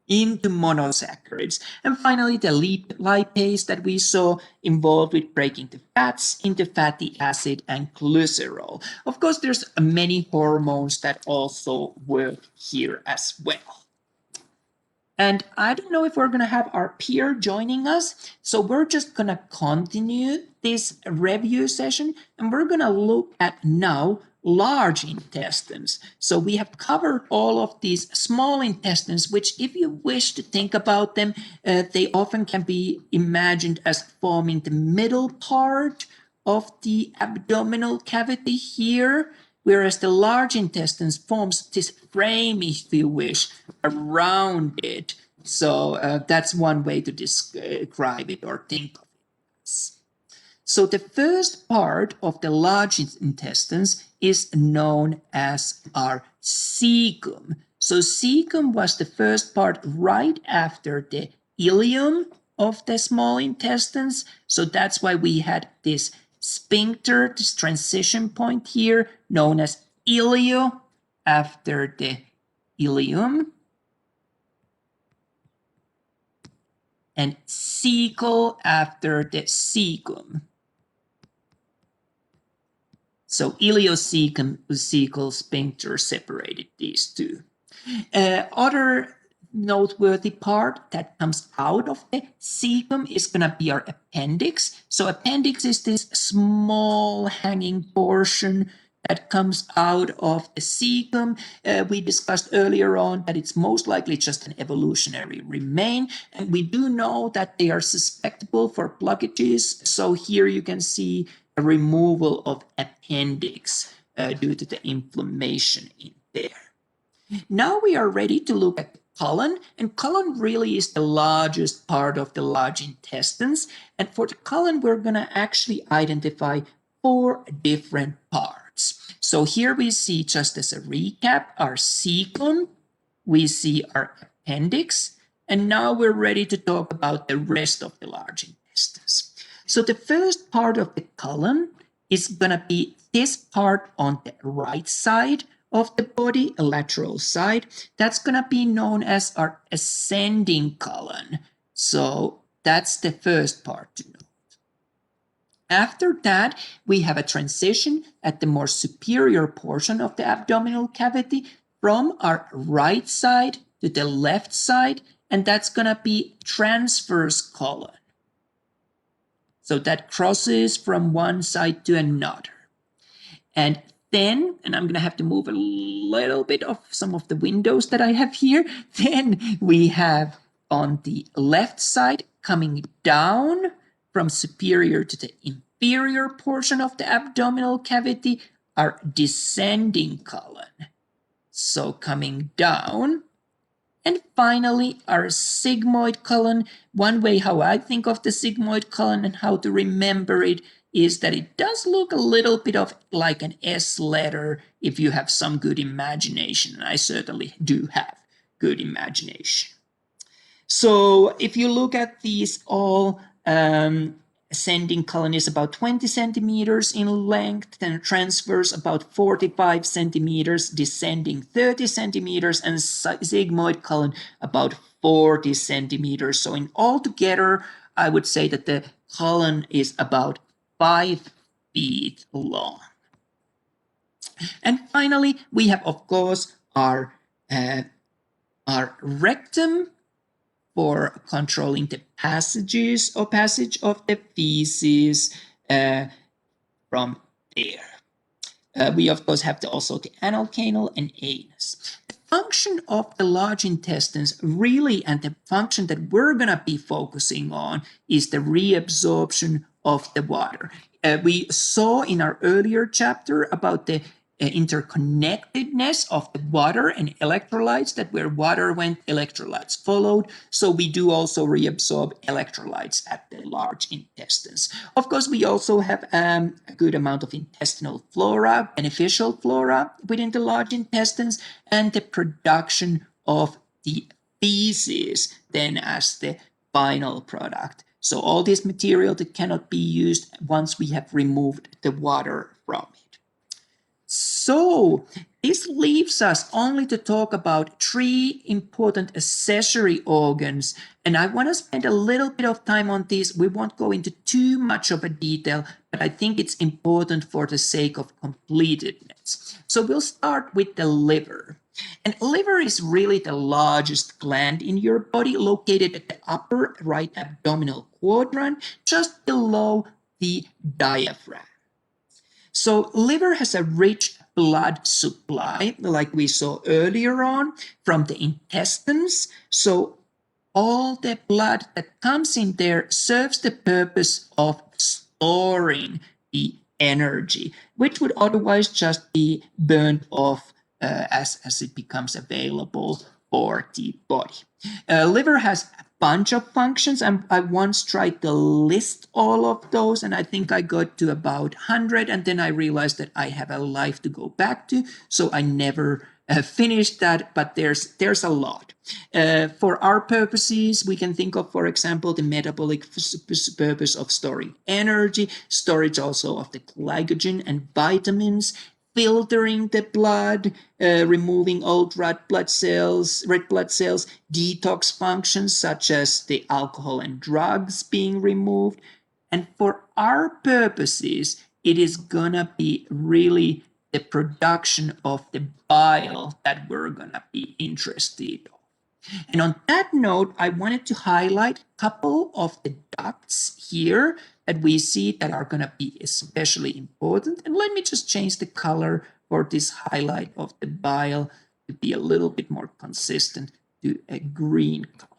into monosaccharides. And finally, the lipase that we saw involved with breaking the fats into fatty acid and glycerol. Of course, there's many hormones that also work here as well. And I don't know if we're going to have our peer joining us, so we're just going to continue this review session, and we're going to look at now large intestines. So we have covered all of these small intestines, which, if you wish to think about them, they often can be imagined as forming the middle part of the abdominal cavity here, whereas the large intestines forms this frame, if you wish, around it. So that's one way to describe it or think of it. So the first part of the large intestines is known as our cecum. So cecum was the first part right after the ileum of the small intestines. So that's why we had this sphincter, this transition point here, known as ileo after the ileum, and cecal after the cecum. So ileocecal sphincter separated these two. Other noteworthy part that comes out of the cecum is going to be our appendix. So appendix is this small hanging portion that comes out of the cecum. We discussed earlier on that it's most likely just an evolutionary remain, and we do know that they are susceptible for blockages. So here you can see a removal of appendix due to the inflammation in there. Now we are ready to look at the colon, and colon really is the largest part of the large intestines. And for the colon, we're going to actually identify 4 different parts. So here we see, just as a recap, our cecum, we see our appendix, and now we're ready to talk about the rest of the large intestines. So the first part of the colon is going to be this part on the right side of the body, a lateral side. That's going to be known as our ascending colon. So that's the first part to note. After that, we have a transition at the more superior portion of the abdominal cavity from our right side to the left side, and that's going to be transverse colon. So that crosses from one side to another. And then, and I'm going to have to move a little bit of some of the windows that I have here, then we have on the left side coming down from superior to the inferior portion of the abdominal cavity, our descending colon. So coming down. And finally, our sigmoid colon. One way how I think of the sigmoid colon and how to remember it is that it does look a little bit of like an S letter if you have some good imagination. And I certainly do have good imagination. So if you look at these all, ascending colon is about 20 centimeters in length, then transverse about 45 centimeters, descending 30 centimeters, and sigmoid colon about 40 centimeters. So in all together, I would say that the colon is about 5 feet long. And finally, we have, of course, our rectum for controlling the passage of the feces from there. We, of course, have also the anal canal and anus. The function of the large intestines really, and the function that we're going to be focusing on, is the reabsorption of the water. We saw in our earlier chapter about the interconnectedness of the water and electrolytes, that where water went, electrolytes followed. So we do also reabsorb electrolytes at the large intestines. Of course, we also have a good amount of intestinal flora, beneficial flora within the large intestines, and the production of the feces then as the final product. So all this material that cannot be used once we have removed the water from it. So this leaves us only to talk about 3 important accessory organs, and I want to spend a little bit of time on this. We won't go into too much of a detail, but I think it's important for the sake of completedness. So we'll start with the liver. And liver is really the largest gland in your body, located at the upper right abdominal quadrant, just below the diaphragm. So liver has a rich blood supply, like we saw earlier on, from the intestines. So all the blood that comes in there serves the purpose of storing the energy, which would otherwise just be burned off as it becomes available for the body. Liver has a bunch of functions, and I once tried to list all of those, and I think I got to about 100, and then I realized that I have a life to go back to, so I never finished that, but there's a lot. For our purposes, we can think of, for example, the metabolic purpose of storing energy, storage also of the glycogen and vitamins, filtering the blood, removing old red blood cells, detox functions such as the alcohol and drugs being removed. And for our purposes, it is gonna be really the production of the bile that we're gonna be interested in. And on that note, I wanted to highlight a couple of the ducts here that we see that are going to be especially important. And let me just change the color for this highlight of the bile to be a little bit more consistent to a green color.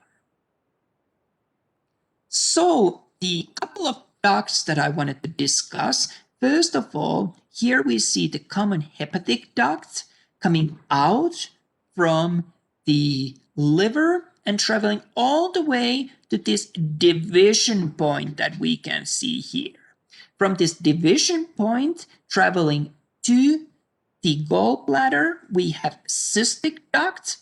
So the couple of ducts that I wanted to discuss, first of all, here we see the common hepatic duct coming out from the liver and traveling all the way to this division point that we can see here. From this division point traveling to the gallbladder, we have cystic duct,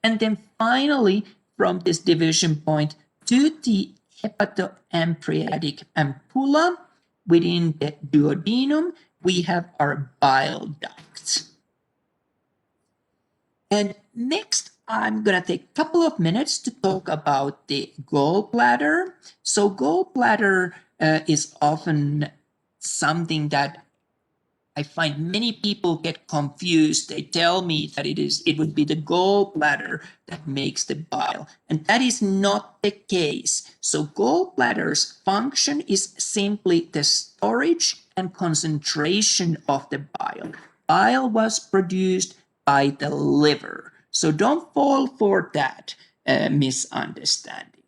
and then finally from this division point to the hepatopancreatic ampulla within the duodenum, we have our bile duct. And next, I'm going to take a couple of minutes to talk about the gallbladder. So gallbladder is often something that I find many people get confused. They tell me that it would be the gallbladder that makes the bile, and that is not the case. So gallbladder's function is simply the storage and concentration of the bile. Bile was produced by the liver. So don't fall for that misunderstanding.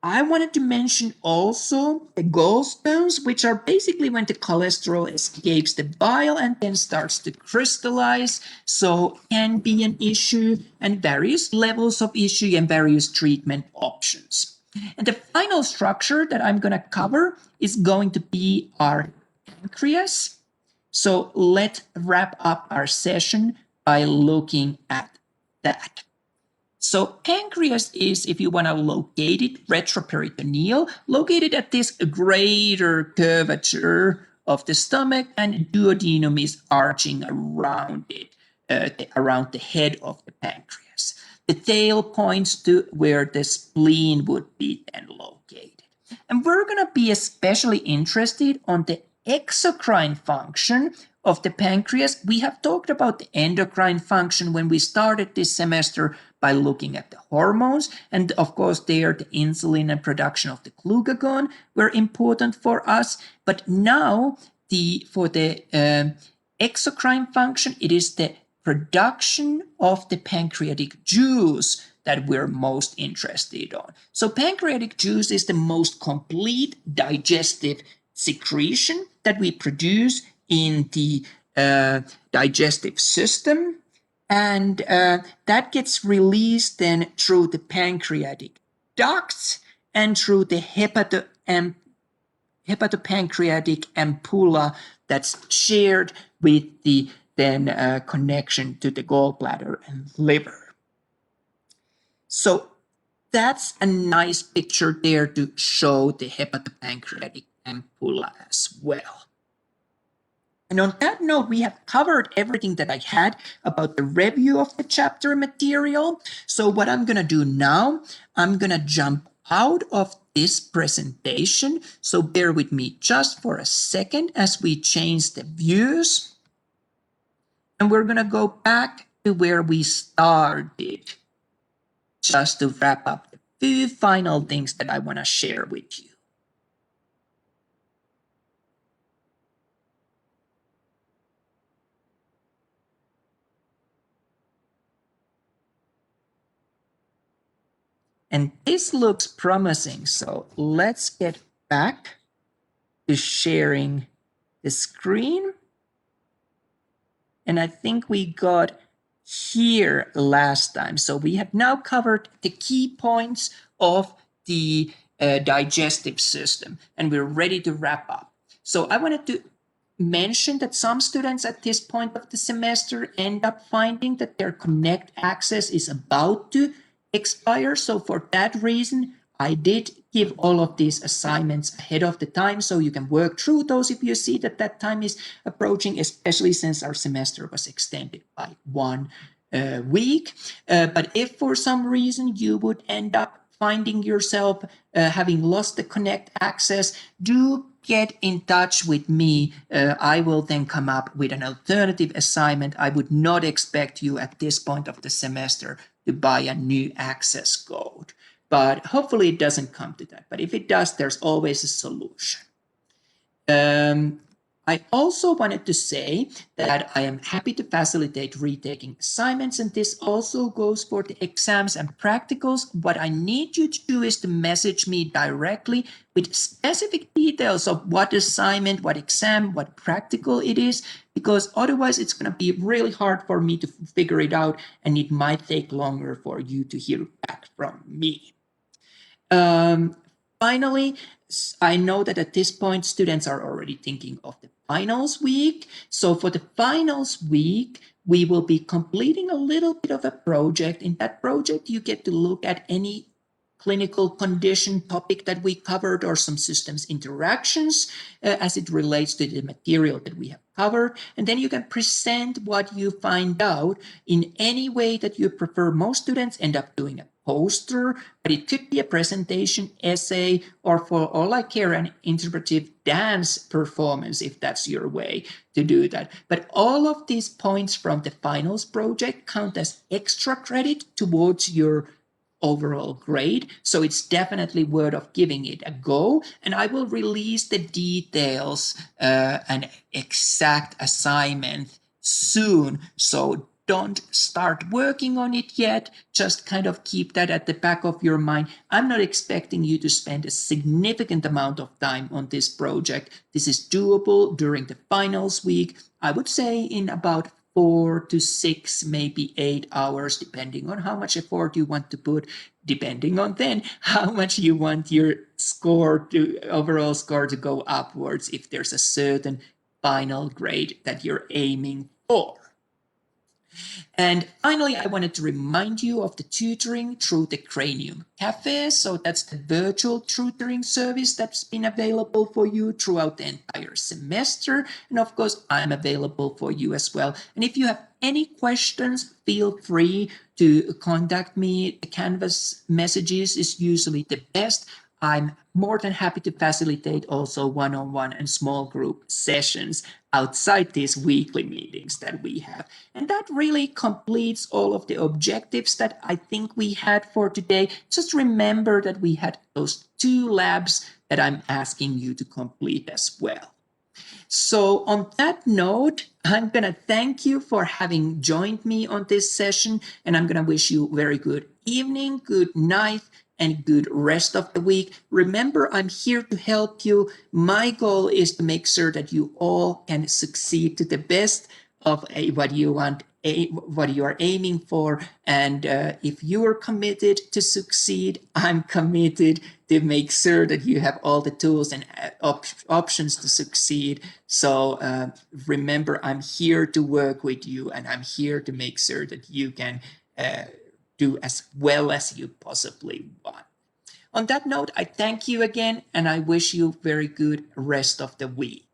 I wanted to mention also the gallstones, which are basically when the cholesterol escapes the bile and then starts to crystallize. So can be an issue, and various levels of issue and various treatment options. And the final structure that I'm going to cover is going to be our pancreas. So let's wrap up our session by looking at that. So pancreas is, if you want to locate it, retroperitoneal, located at this greater curvature of the stomach, and duodenum is arching around it, around the head of the pancreas. The tail points to where the spleen would be then located. And we're going to be especially interested on the exocrine function of the pancreas. We have talked about the endocrine function when we started this semester by looking at the hormones, and of course there the insulin and production of the glucagon were important for us. But now for the exocrine function, it is the production of the pancreatic juice that we're most interested on. So pancreatic juice is the most complete digestive secretion that we produce in the digestive system, and that gets released then through the pancreatic ducts and through the hepatopancreatic ampulla that's shared with the then connection to the gallbladder and liver. So that's a nice picture there to show the hepatopancreatic ampulla as well. And on that note, we have covered everything that I had about the review of the chapter material. So what I'm going to do now, I'm going to jump out of this presentation. So bear with me just for a second as we change the views. And we're going to go back to where we started, just to wrap up the few final things that I want to share with you. And this looks promising, so let's get back to sharing the screen. And I think we got here last time. So we have now covered the key points of the digestive system, and we're ready to wrap up. So I wanted to mention that some students at this point of the semester end up finding that their Connect access is about to expire. So for that reason, I did give all of these assignments ahead of the time, so you can work through those if you see that that time is approaching, especially since our semester was extended by 1 week. But if for some reason you would end up finding yourself having lost the connect access, do get in touch with me. I will then come up with an alternative assignment. I would not expect you at this point of the semester to buy a new access code, but hopefully it doesn't come to that. But if it does, there's always a solution. I also wanted to say that I am happy to facilitate retaking assignments, and this also goes for the exams and practicals. What I need you to do is to message me directly with specific details of what assignment, what exam, what practical it is, because otherwise it's going to be really hard for me to figure it out, and it might take longer for you to hear back from me. Finally, I know that at this point, students are already thinking of the finals week. So for the finals week, we will be completing a little bit of a project. In that project, you get to look at any clinical condition topic that we covered or some systems interactions as it relates to the material that we have covered. And then you can present what you find out in any way that you prefer. Most students end up doing a poster, but it could be a presentation, essay, or for all I care, an interpretive dance performance, if that's your way to do that. But all of these points from the finals project count as extra credit towards your overall grade. So it's definitely worth of giving it a go. And I will release the details and exact assignment soon. So don't start working on it yet. Just kind of keep that at the back of your mind. I'm not expecting you to spend a significant amount of time on this project. This is doable during the finals week. I would say in about 4 to 6, maybe 8 hours, depending on how much effort you want to put, depending on then how much you want your overall score to go upwards if there's a certain final grade that you're aiming for. And finally, I wanted to remind you of the tutoring through the Cranium Cafe. So that's the virtual tutoring service that's been available for you throughout the entire semester. And of course, I'm available for you as well. And if you have any questions, feel free to contact me. The Canvas messages is usually the best. I'm more than happy to facilitate also one-on-one and small group sessions outside these weekly meetings that we have. And that really completes all of the objectives that I think we had for today. Just remember that we had those 2 labs that I'm asking you to complete as well. So on that note, I'm going to thank you for having joined me on this session, and I'm going to wish you a very good evening, good night, and good rest of the week. Remember, I'm here to help you. My goal is to make sure that you all can succeed to the best of what you want, what you are aiming for. And if you are committed to succeed, I'm committed to make sure that you have all the tools and options to succeed. So remember, I'm here to work with you, and I'm here to make sure that you can do as well as you possibly want. On that note, I thank you again, and I wish you very good rest of the week.